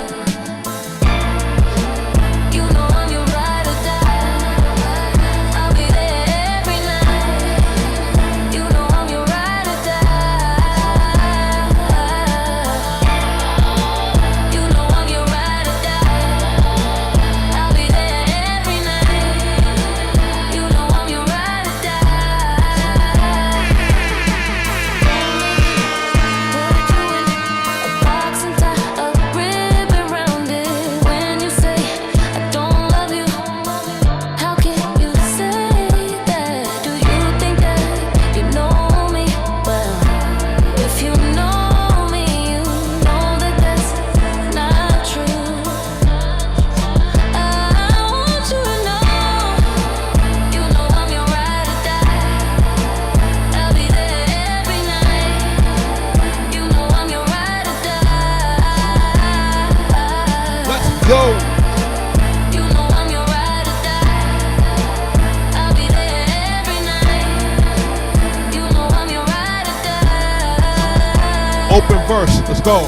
Open verse. Let's go.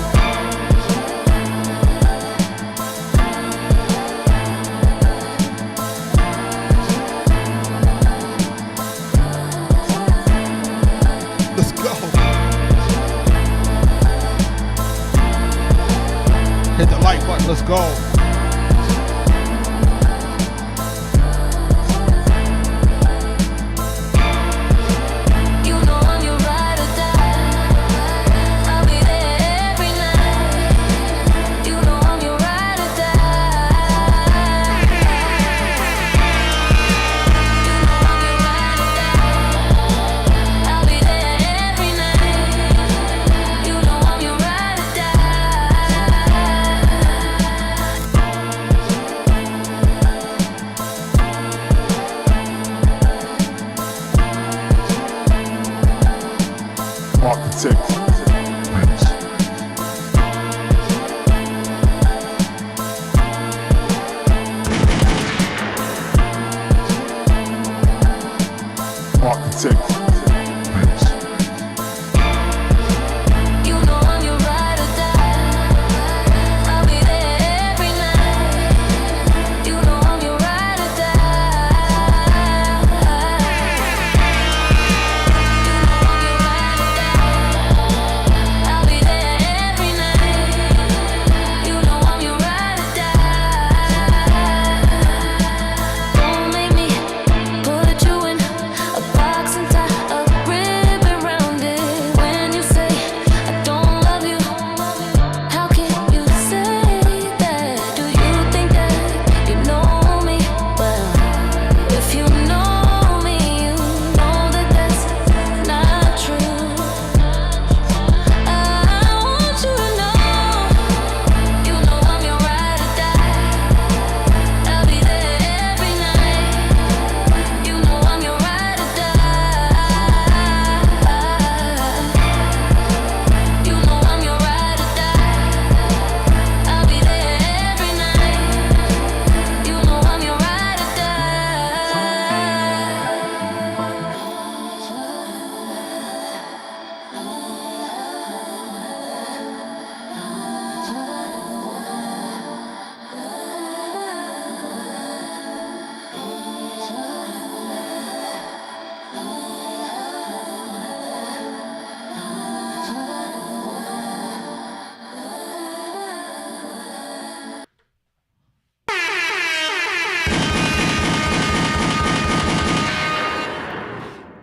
Let's go. Hit the like button. Let's go. Arkatech Beatz. Arkatech Beatz.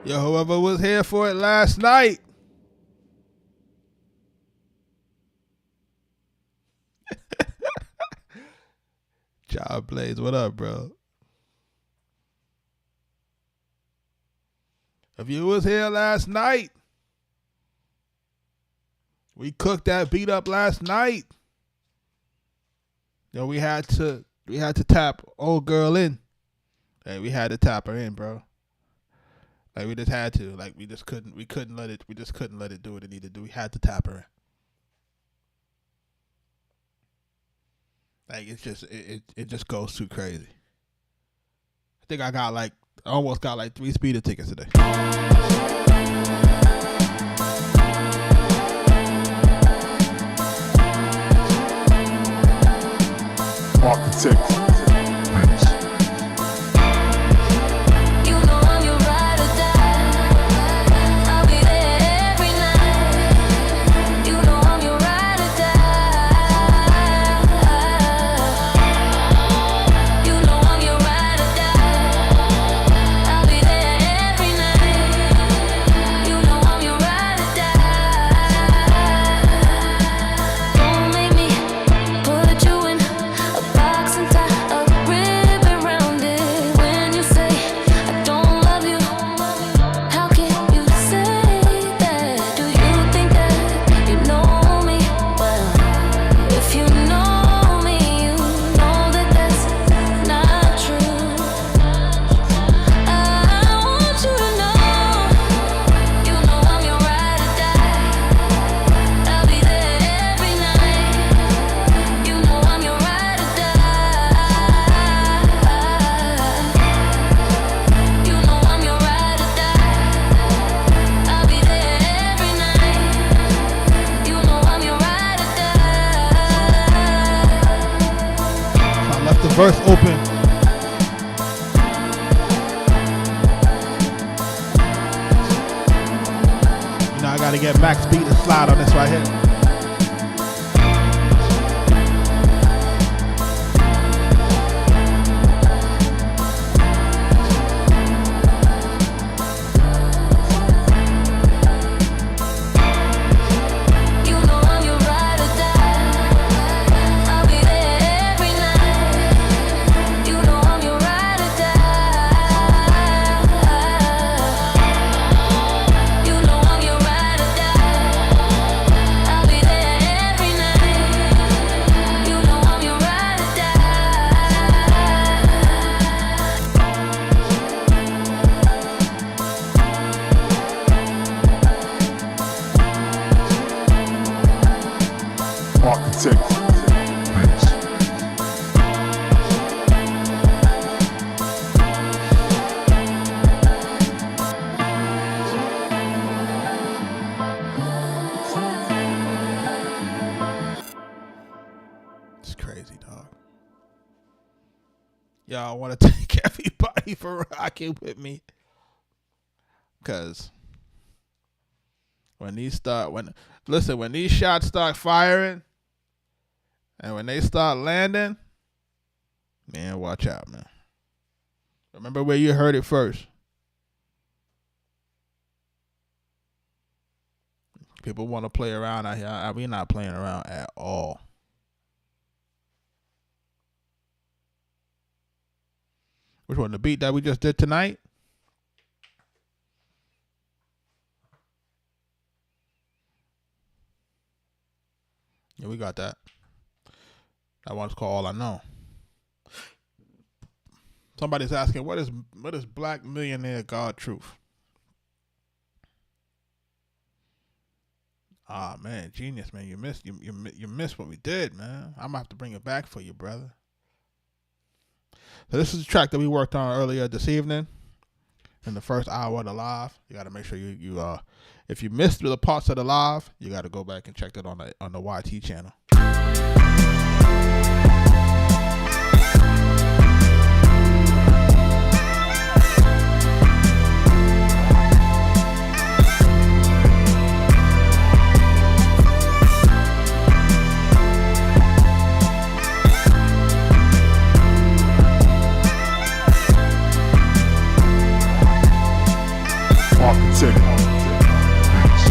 Yo, whoever was here for it last night. Job Blaze, what up, bro? If you was here last night, we cooked that beat up last night. Yo, we had to tap old girl in. Hey, we had to tap her in, bro. Like we just had to. Like we just couldn't let it do what it needed to do. We had to tap her in. Like it's just it just goes too crazy. I think I almost got like 3 speeder tickets today. Arkatech Beatz. Verse open. You know I gotta get Max beat and slide on this right here. I want to thank everybody for rocking with me. Cause when these shots start firing and when they start landing, man, watch out, man. Remember where you heard it first. People want to play around out here. We're not playing around at all. Which one? The beat that we just did tonight? Yeah, we got that. That one's called All I Know. Somebody's asking, what is Black Millionaire God Truth? Ah, man, genius, man. You missed what we did, man. I'm gonna have to bring it back for you, brother. So this is a track that we worked on earlier this evening in the first hour of the live. You got to make sure you if you missed the parts of the live, you got to go back and check that on the YT channel. Arkatech Beatz.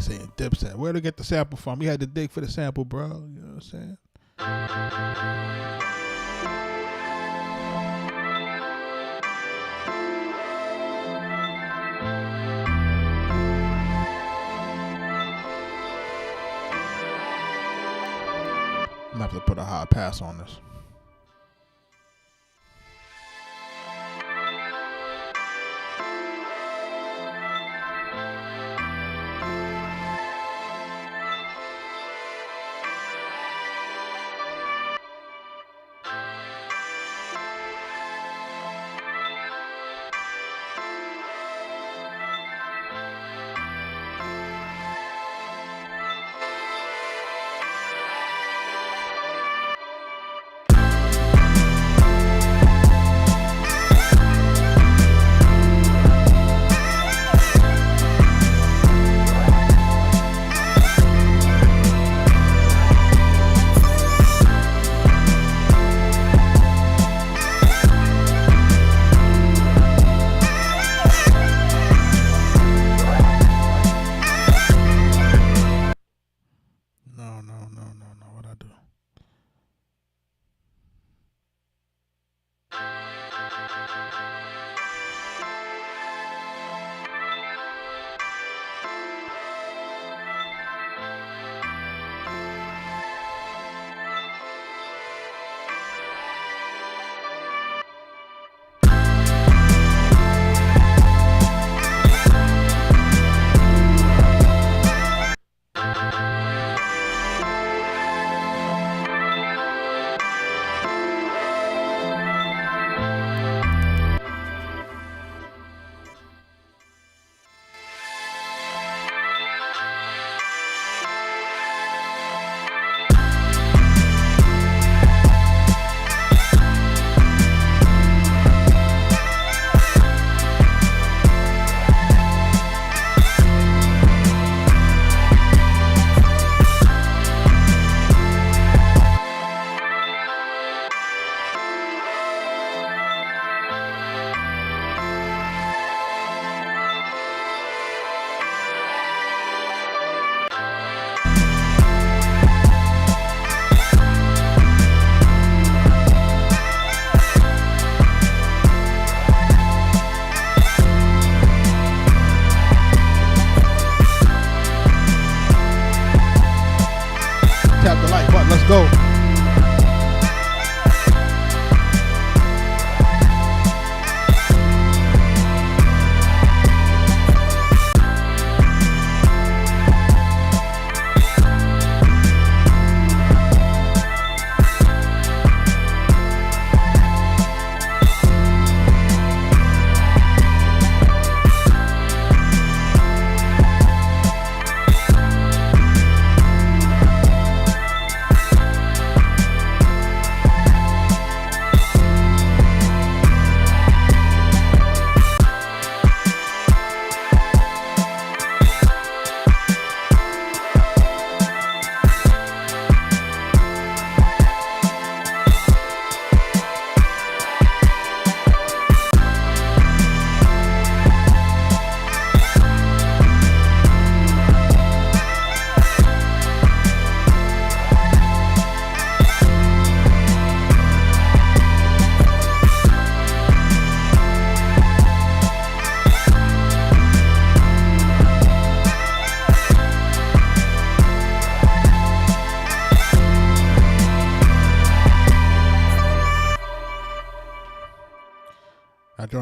Saying Dipset. Where to get the sample from? You had to dig for the sample, bro. You know what I'm saying? I'm gonna have to put a high pass on this.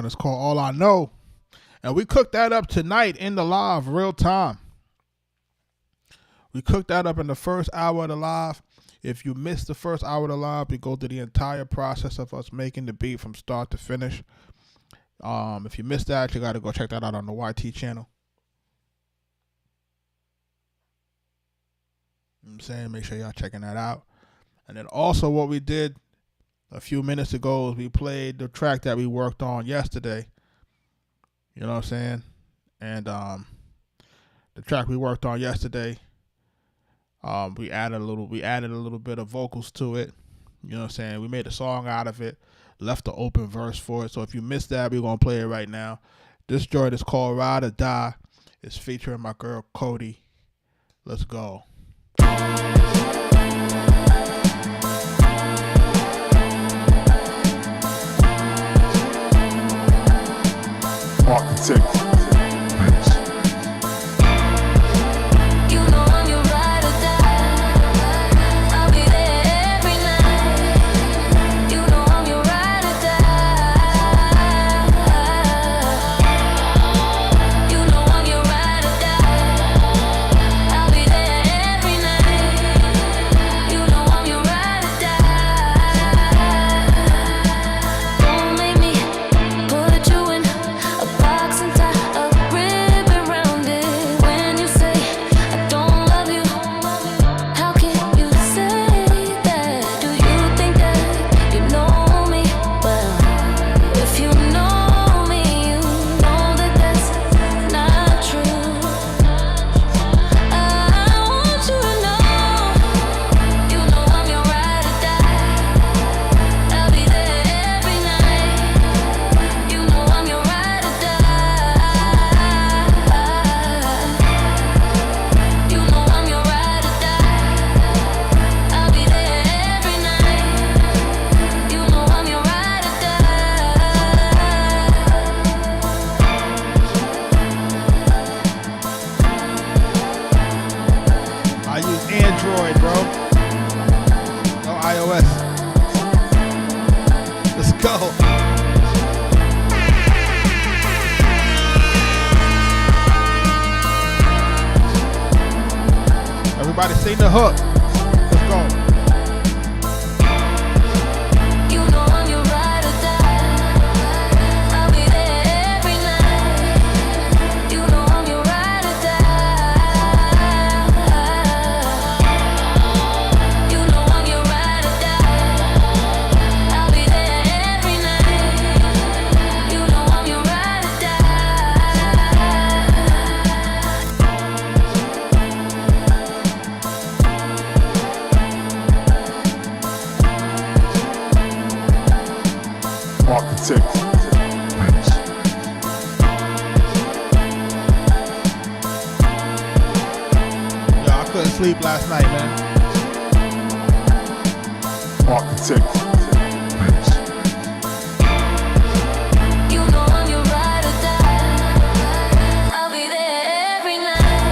It's called All I Know. And we cooked that up tonight in the live, real time. We cooked that up in the first hour of the live. If you missed the first hour of the live, we go through the entire process of us making the beat from start to finish. If you missed that, you got to go check that out on the YT channel. You know what I'm saying? Make sure y'all checking that out. And then also what we did a few minutes ago is we played the track that we worked on yesterday. You know what I'm saying? And the track we worked on yesterday, we added a little bit of vocals to it. You know what I'm saying? We made a song out of it, left the open verse for it. So if you missed that, we're gonna play it right now. This joint is called Ride or Die. It's featuring my girl Cody. Let's go. Arkatech Beatz. You know I'm your ride or die. I'll be there every night. You know I'm your ride or die. You know I'm your ride or die. I'll be there every night. You know I'm your ride or die. Don't make me put you in a box and tie a ribbon round it. When you say I don't love you, how can you say that? Do you think that you know me well? If you know me, you know that that's not true. I want you to know, you know I'm your ride or die. I'll be there every night. You know I'm your ride or die. You know I'm your ride or die. I'll be there every night. You know I'm your ride or die. I use Android, bro. No iOS. Let's go. Everybody sing the hook. Let's go. You know I'm your ride or die. I'll be there every night. You know I'm your ride or die. You know I'm your ride or die. I'll be there every night. You know I'm your ride or die. Arkatech Beatz. Yo, I couldn't sleep last night, man. Arkatech Beatz. You know I'm your ride or die. I'll be there every night.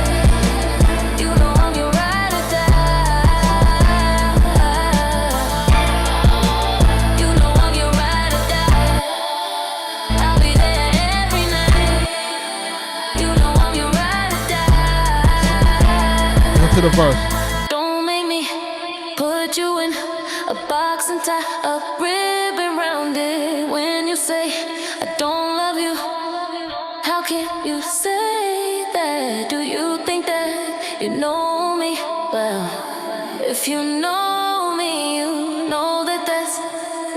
You know I'm your ride or die. You know I'm your ride or die. I'll be there every night. You know I'm your ride or die. Listen to the verse. Don't make me put you in a box and tie a ribbon round it. When you say I don't love you, how can you say that? Do you think that you know me well? If you know me, you know that that's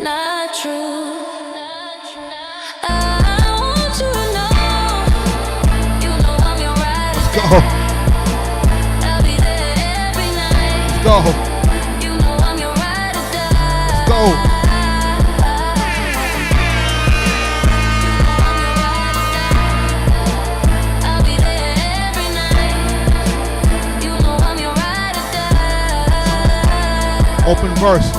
not true. I want you to know, you know I'm your ride or Go. die. I'll be there every night. Go. You know I'm your ride or die. Go. You know I'm your ride or die. I'll be there every night. You know I'm your ride or die. Open verse.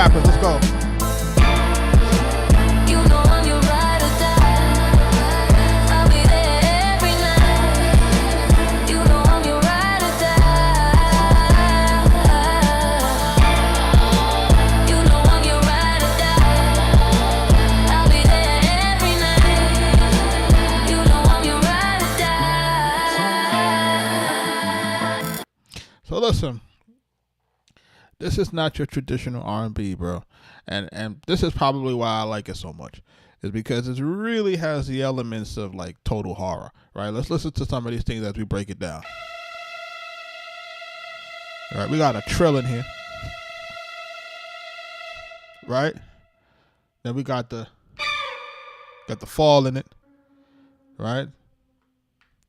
happens. Let's go. You know I'm your ride or die. I'll be there every night. You know I'm your ride or die. You know I'm your ride or die. I'll be there every night. You know I'm your ride or die. So listen, this is not your traditional R&B, bro, and this is probably why I like it so much, is because it really has the elements of like total horror, right? Let's listen to some of these things as we break it down. All right, we got a trill in here, right? Then we got the fall in it, right?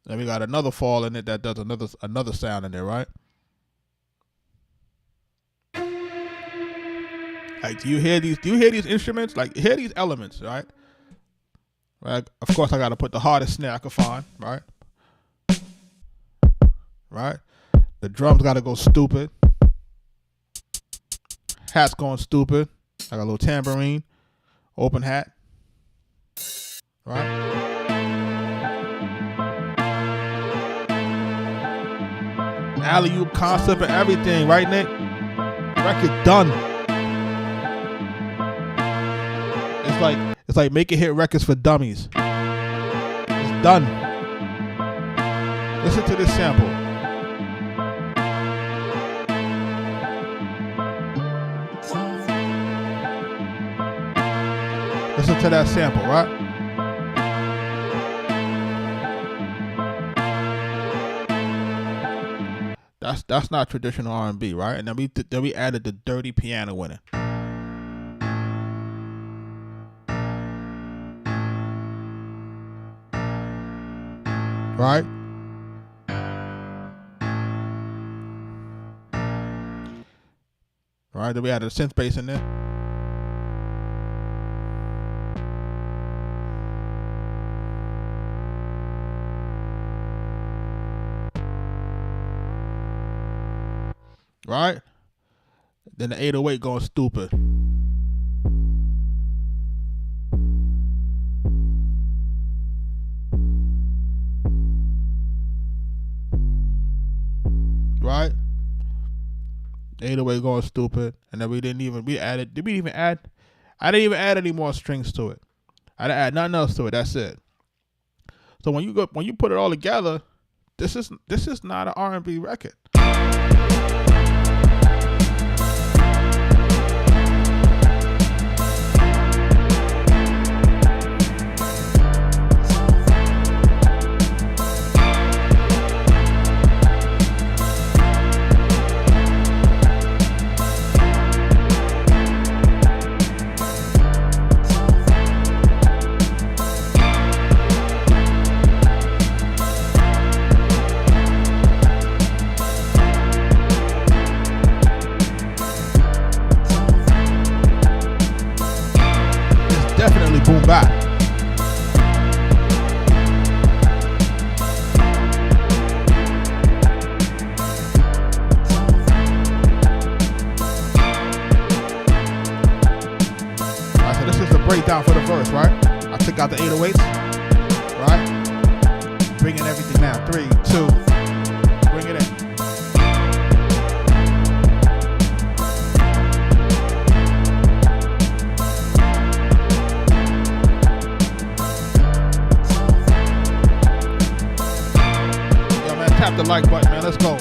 Then we got another fall in it that does another sound in there, right? Like, do you hear these instruments? Like, hear these elements, right? Like, of course, I got to put the hardest snare I can find, right? Right? The drums got to go stupid. Hat's going stupid. I got a little tambourine, open hat, right? Alley-oop concept and everything, right, Nick? Record done. It's like making hit records for dummies. It's done. Listen to this sample. Listen to that sample, right? That's not traditional R&B, right? And then we added the dirty piano in it. Right? Right, then we added a synth bass in there. Right? Then the 808 going stupid. Right? 808 going stupid. And then I didn't even add any more strings to it. I didn't add nothing else to it. That's it. So when you put it all together, this is not an R&B record. Definitely boom bap. Alright, so this is the breakdown for the verse, right? I took out the 808s, right? Bringing everything down. 3, 2, bring it in. Tap the like button, man. Let's go.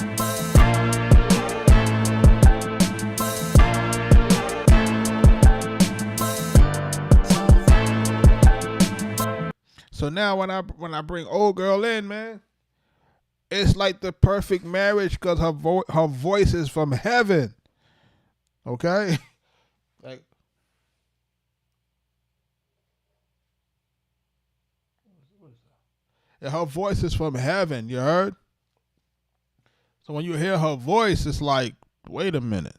So now when I bring old girl in, man, it's like the perfect marriage because her voice is from heaven. Okay? Like, yeah, her voice is from heaven, you heard? So when you hear her voice, it's like, wait a minute.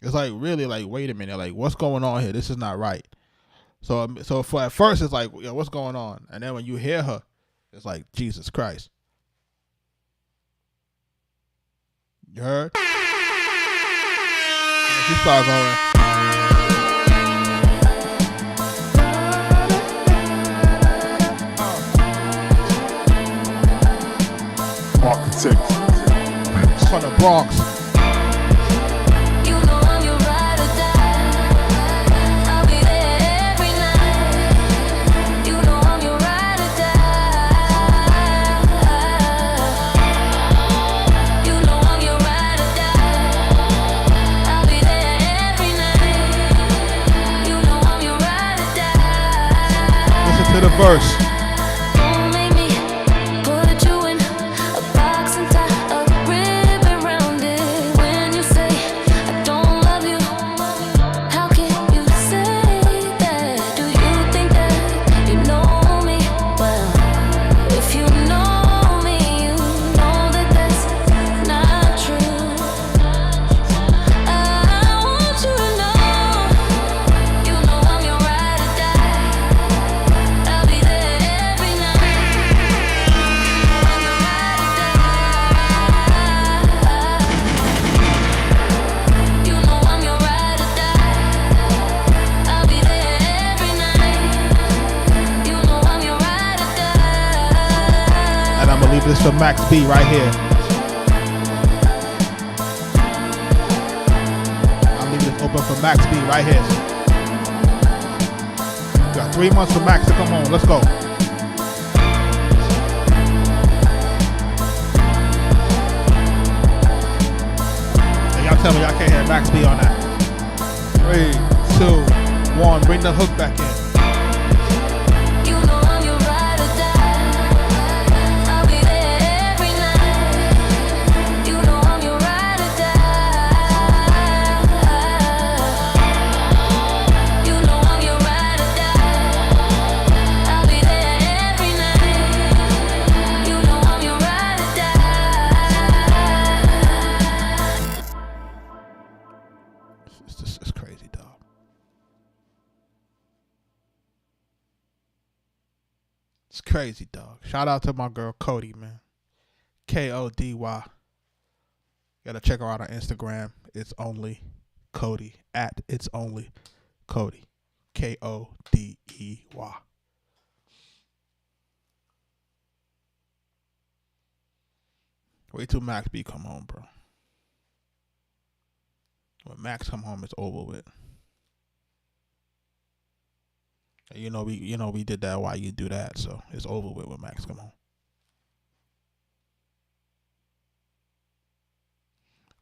It's like really like, wait a minute, like what's going on here? This is not right. So for at first it's like, yo, what's going on? And then when you hear her, it's like, Jesus Christ. You heard? She starts over. Arkatech Beatz. From the Bronx. You know I'm your ride or die. I'll be there every night. You know I'm your ride or die. You know I'm your ride or die. I'll be there every night. You know I'm your ride or die. Listen to the verse. Don't make me put you in a box and tie a ribbon round it. When you say I don't love you, how can you say that? Do you think that you know me well? If you know me, you know that that's not true. I want you to know, you know I'm your ride or die. I'll be there every night. I'm your ride or die. You know I'm your ride or die. I'll be there every night. You know I'm your ride or die. And I'm gonna leave this for Max B right here. I'll leave this open for Max B right here. We got 3 months for Max to come home. Let's go. Hey, y'all tell me y'all can't hear Max B on that. 3, 2, 1. Bring the hook back in. You know I'm your ride or die. I'll be there every night. You know I'm your ride or die. You know I'm your ride or die. I'll be there every night. You know I'm your ride or die. It's crazy, dog. It's crazy, dog. Shout out to my girl Cody, man. Kody. Gotta check her out on Instagram. It's only Cody at It's Only Cody. Kodey. Wait till Max B come home, bro. When Max come home, it's over with. And you know we did that while you do that, so it's over with when Max come home.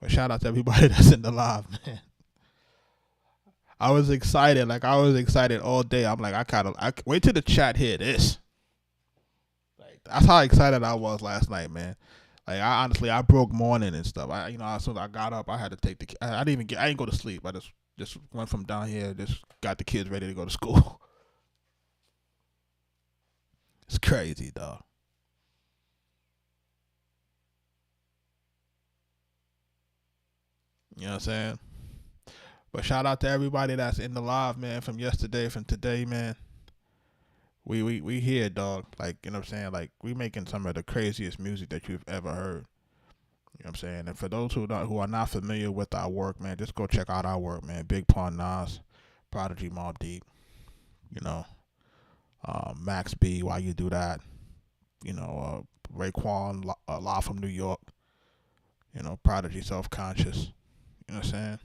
But shout out to everybody that's in the live, man. I was excited all day. I'm like, I wait till the chat hear this. Like that's how excited I was last night, man. Like I broke morning and stuff. As soon as I got up, I had to take I didn't go to sleep. I just went from down here, just got the kids ready to go to school. It's crazy, dog. You know what I'm saying? But shout out to everybody that's in the live, man, from yesterday, from today, man. We here, dog. Like, you know what I'm saying? Like, we making some of the craziest music that you've ever heard. You know what I'm saying? And for those who are not familiar with our work, man, just go check out our work, man. Big Pun Nas, Prodigy, Mobb Deep, Max B, Why You Do That, Raekwon, Live from New York, Prodigy, Self-Conscious, you know what I'm saying?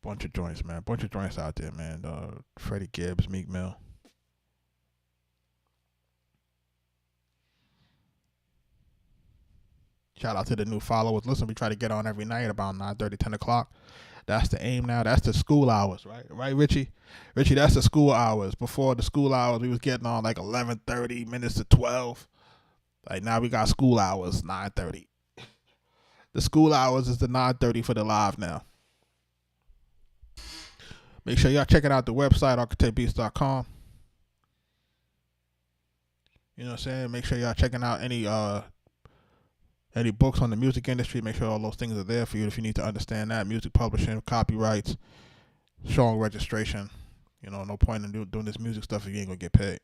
Bunch of joints, man. Bunch of joints out there, man. Freddie Gibbs, Meek Mill. Shout out to the new followers. Listen, we try to get on every night about 9:30, 10 o'clock. That's the aim now. That's the school hours, right? Right, Richie? Richie, that's the school hours. Before the school hours, we was getting on like 11:30, minutes to 12. Like now we got school hours, 9:30. The school hours is the 9:30 for the live now. Make sure y'all checking out the website, arkatechbeatz.com. You know what I'm saying? Make sure y'all checking out any books on the music industry. Make sure all those things are there for you if you need to understand that. Music publishing, copyrights, song registration. No point in doing this music stuff if you ain't gonna get paid.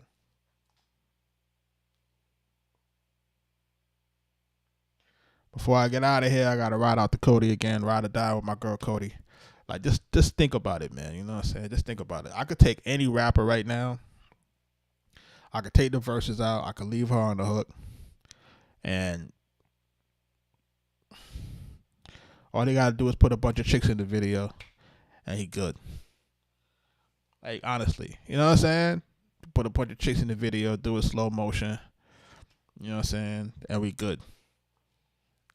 Before I get out of here, I gotta ride out to Cody again. Ride or die with my girl Cody. Like just think about it, man. You know what I'm saying? Just think about it. I could take any rapper right now. I could take the verses out. I could leave her on the hook, and all they gotta do is put a bunch of chicks in the video, and he good. Like, honestly, you know what I'm saying? Put a bunch of chicks in the video, do it slow motion. You know what I'm saying? And we good.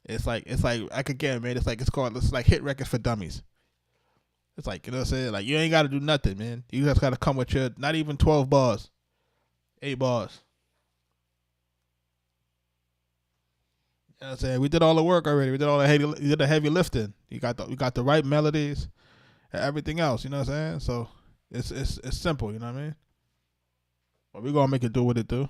It's like again, man. It's like hit records for dummies. It's like, you know what I'm saying? Like, you ain't got to do nothing, man. You just got to come with your, not even 12 bars, 8 bars. You know what I'm saying? We did all the work already. We did all the heavy lifting. We got the right melodies and everything else. You know what I'm saying? So it's simple. You know what I mean? But we gonna make it do what it do.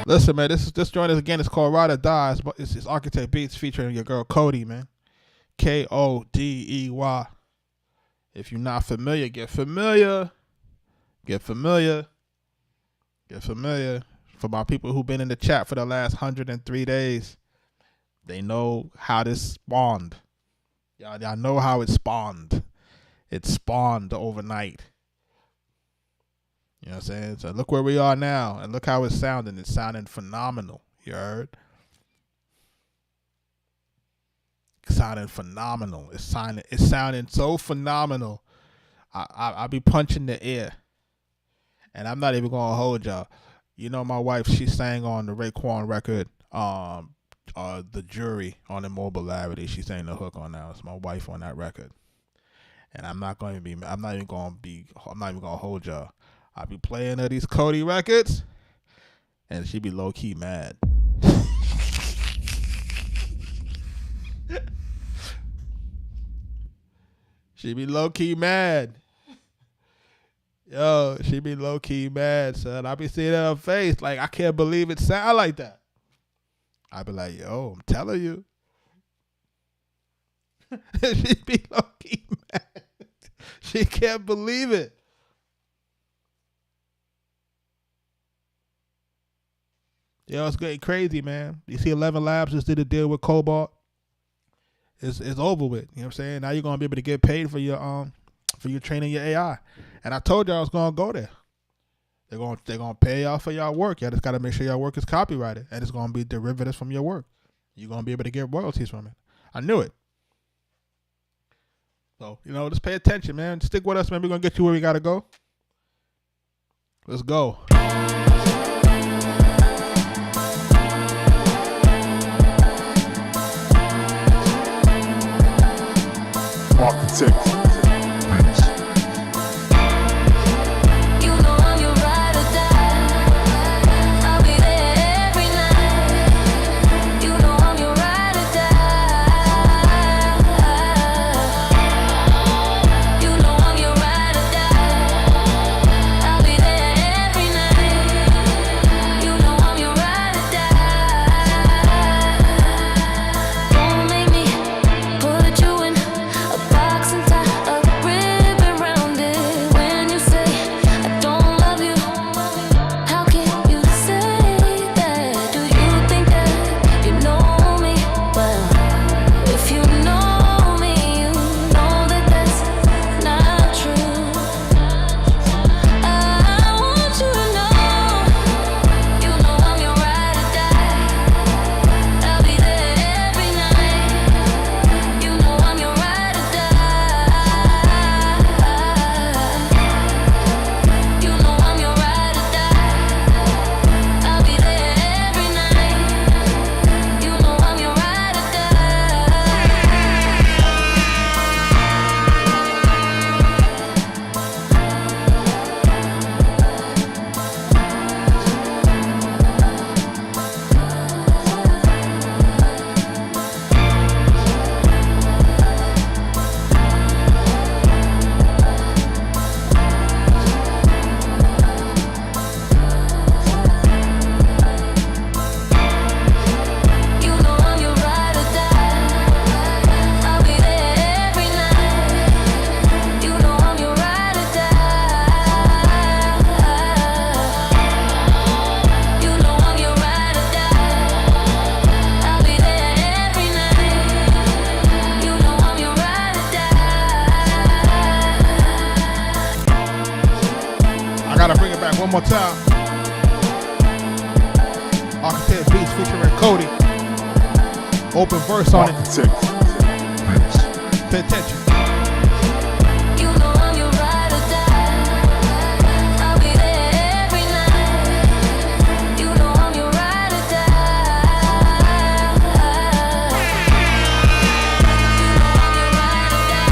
Listen, man. This joint is again. It's called Ride or Die. It's Arkatech Beatz featuring your girl Cody, man. Kodey. If you're not familiar, get familiar. Get familiar. For my people who've been in the chat for the last 103 days, they know how this spawned. Y'all know how it spawned. It spawned overnight. You know what I'm saying? So look where we are now, and look how it's sounding. It's sounding phenomenal. You heard? Sounding phenomenal. It's sounding so phenomenal. I be punching the air, and I'm not even gonna hold y'all. You know, my wife, she sang on the Raekwon record, The Jury on Immobility. She sang the hook on that. It's my wife on that record, and I'm not even gonna hold y'all. I be playing her these Cody records, and she be low key mad. She be low-key mad. Yo, she be low-key mad, son. I be seeing it on her face. Like, I can't believe it sound like that. I be like, yo, I'm telling you. She be low-key mad. She can't believe it. Yo, it's getting crazy, man. You see 11 Labs just did a deal with Cobalt. It's over with. You know what I'm saying? Now you're gonna be able to get paid for your training your AI. And I told y'all I was gonna go there. They're gonna pay y'all for y'all work. Y'all just gotta make sure y'all work is copyrighted, and it's gonna be derivatives from your work. You're gonna be able to get royalties from it. I knew it. So, you know, just pay attention, man. Stick with us, man. We're gonna get you where we gotta go. Let's go. Arkatech Beatz. You know I'm your ride or die. I'll be there every night. You know I'm your ride or die. You know I'm your ride or die. I'll be there every night. You know I'm your ride or die. Don't make me put you in a box and tie. One more time. Arkatech Beatz featuring Cody. Open verse on it. Arkatech Beatz. Pay attention. You know I'm your ride or die. I'll be there every night. You know I'm your ride or die. You know I'm your ride or die.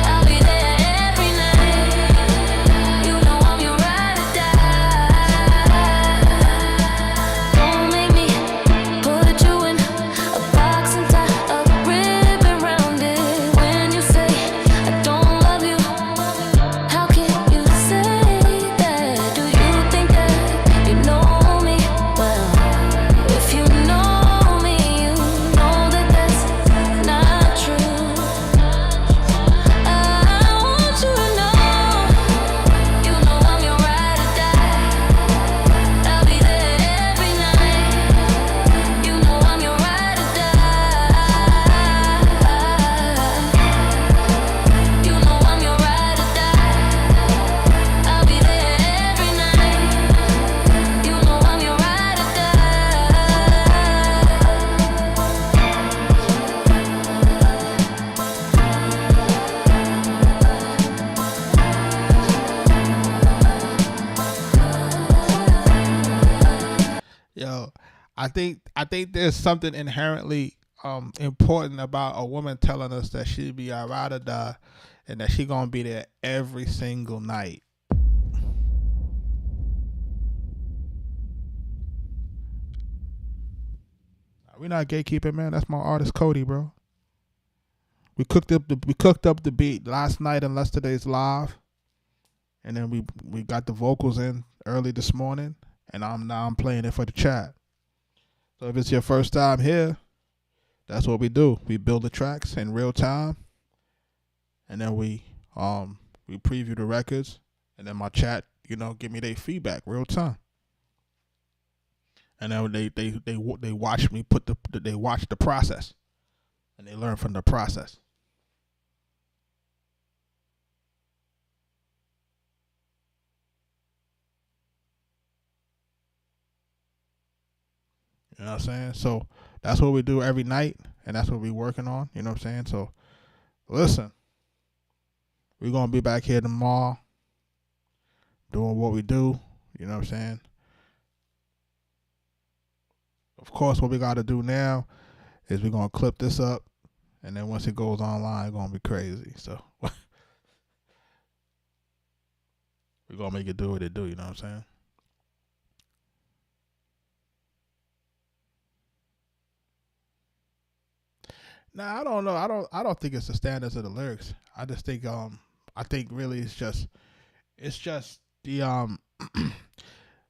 I'll be there every night. You know I'm your ride or die. Don't make me put you in a box and tie a ribbon round it. When you say I don't love you, how can you say that? Do you think that you know me well? If you know me, you know that that's not true. I want you to know, you know I'm your ride or die. I'll be there every night. You know I'm your ride or die. You know I'm your ride or die. I'll be there every night. You know I'm your ride or die. Yo, I think there's something inherently important about a woman telling us that she'd be our ride or die and that she gonna be there every single night. We not gatekeeping, man. That's my artist Cody, bro. We cooked up the beat last night and yesterday's live, and then we got the vocals in early this morning, and I'm playing it for the chat. So if it's your first time here, that's what we do. We build the tracks in real time, and then we preview the records, and then my chat, give me their feedback real time. And then they watch me they watch the process, and they learn from the process. You know what I'm saying? So that's what we do every night, and that's what we're working on. You know what I'm saying? So listen, we're gonna be back here tomorrow doing what we do. You know what I'm saying? Of course, what we gotta do now is we're gonna clip this up, and then once it goes online, it's gonna be crazy. So we're gonna make it do what it do. You know what I'm saying? Nah, I don't know. I don't think it's the standards of the lyrics. I just think I think really it's just the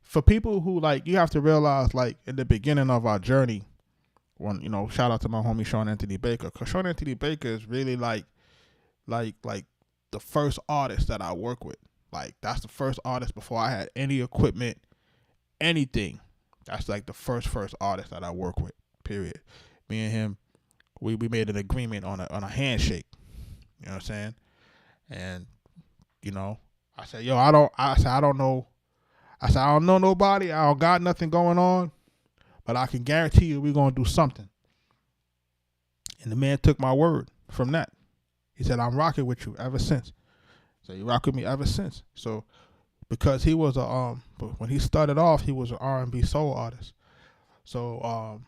for people who, like, you have to realize, like, in the beginning of our journey, when, shout out to my homie Sean Anthony Baker, because Sean Anthony Baker is really like the first artist that I work with. Like, that's the first artist before I had any equipment, anything. That's like the first artist that I work with. Period. Me and him, we made an agreement on a handshake. You know what I'm saying? And I said, I don't know. I said, I don't know nobody. I don't got nothing going on, but I can guarantee you we're gonna do something. And the man took my word from that. He said, I'm rocking with you ever since. So you rock with me ever since. So because he was when he started off, he was an R&B soul artist. So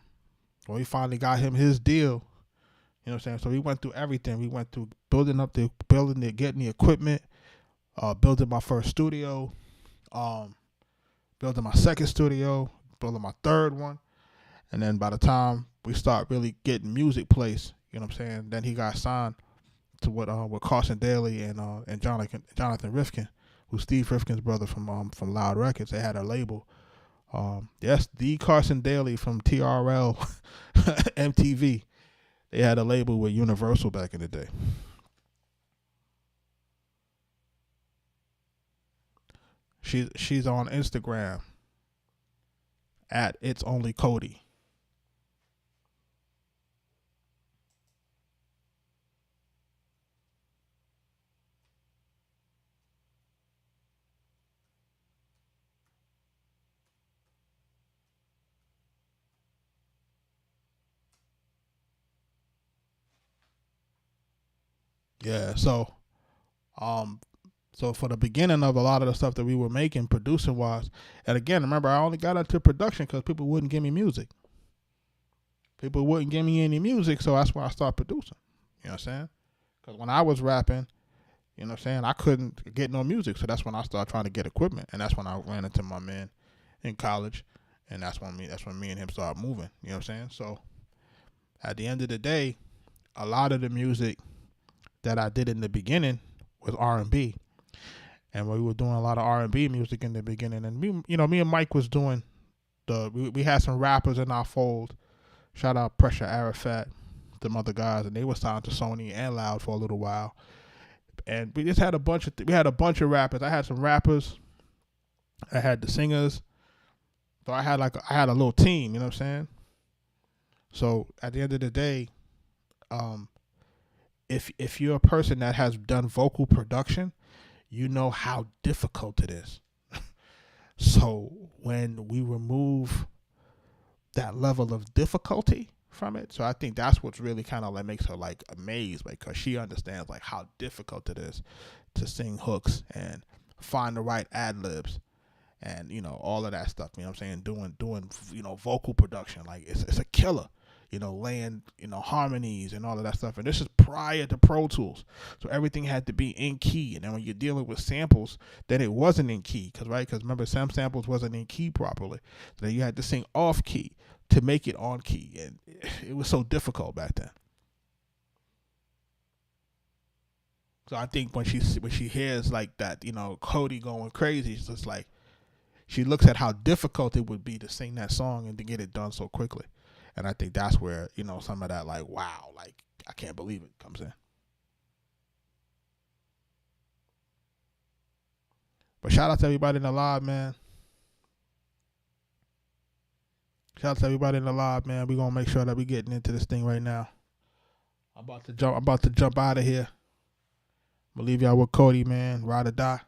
when we finally got him his deal, you know what I'm saying? So we went through everything. We went through getting the equipment, building my first studio, building my second studio, building my third one. And then by the time we start really getting music placed, you know what I'm saying? Then he got signed to with Carson Daly and Jonathan Rifkin, who's Steve Rifkin's brother from Loud Records. They had a label. Yes, the Carson Daly from TRL MTV. They had a label with Universal back in the day. She's on Instagram at It's Only Cody. Yeah, so for the beginning of a lot of the stuff that we were making, producing wise, and again, remember, I only got into production because people wouldn't give me music. People wouldn't give me any music, so that's why I started producing. You know what I'm saying? Because when I was rapping, you know what I'm saying, I couldn't get no music, so that's when I started trying to get equipment, and that's when I ran into my man in college, and that's when me and him started moving. You know what I'm saying? So at the end of the day, a lot of the music that I did in the beginning was R&B. And we were doing a lot of R&B music in the beginning. And me and Mike was doing we had some rappers in our fold. Shout out Pressure Arafat, them other guys, and they were signed to Sony and Loud for a little while. And we just had a bunch of rappers. I had some rappers. I had the singers. So I had a little team, you know what I'm saying? So at the end of the day, if you're a person that has done vocal production, you know how difficult it is. So when we remove that level of difficulty from it, so I think that's what's really kind of like makes her like amazed, because she understands like how difficult it is to sing hooks and find the right ad libs and all of that stuff. You know what I'm saying? Doing vocal production, like it's a killer. Laying, harmonies and all of that stuff. And this is prior to Pro Tools. So everything had to be in key. And then when you're dealing with samples, then it wasn't in key. Because remember, some samples wasn't in key properly. So then you had to sing off key to make it on key. And it was so difficult back then. So I think when she hears like that, Cody going crazy, it's just like, she looks at how difficult it would be to sing that song and to get it done so quickly. And I think that's where, some of that like, wow, like, I can't believe it comes in. But shout out to everybody in the live, man. Shout out to everybody in the live, man. We're going to make sure that we're getting into this thing right now. I'm about to jump out of here. I'm going to leave y'all with Cody, man. Ride or die.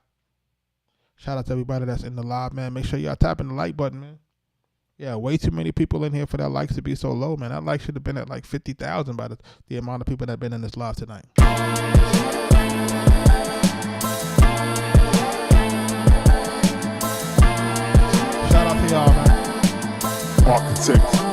Shout out to everybody that's in the live, man. Make sure y'all tapping the like button, man. Yeah, way too many people in here for that likes to be so low, man. That like should have been at like 50,000 by the amount of people that have been in this live tonight. Shout out to y'all, man. Arkatech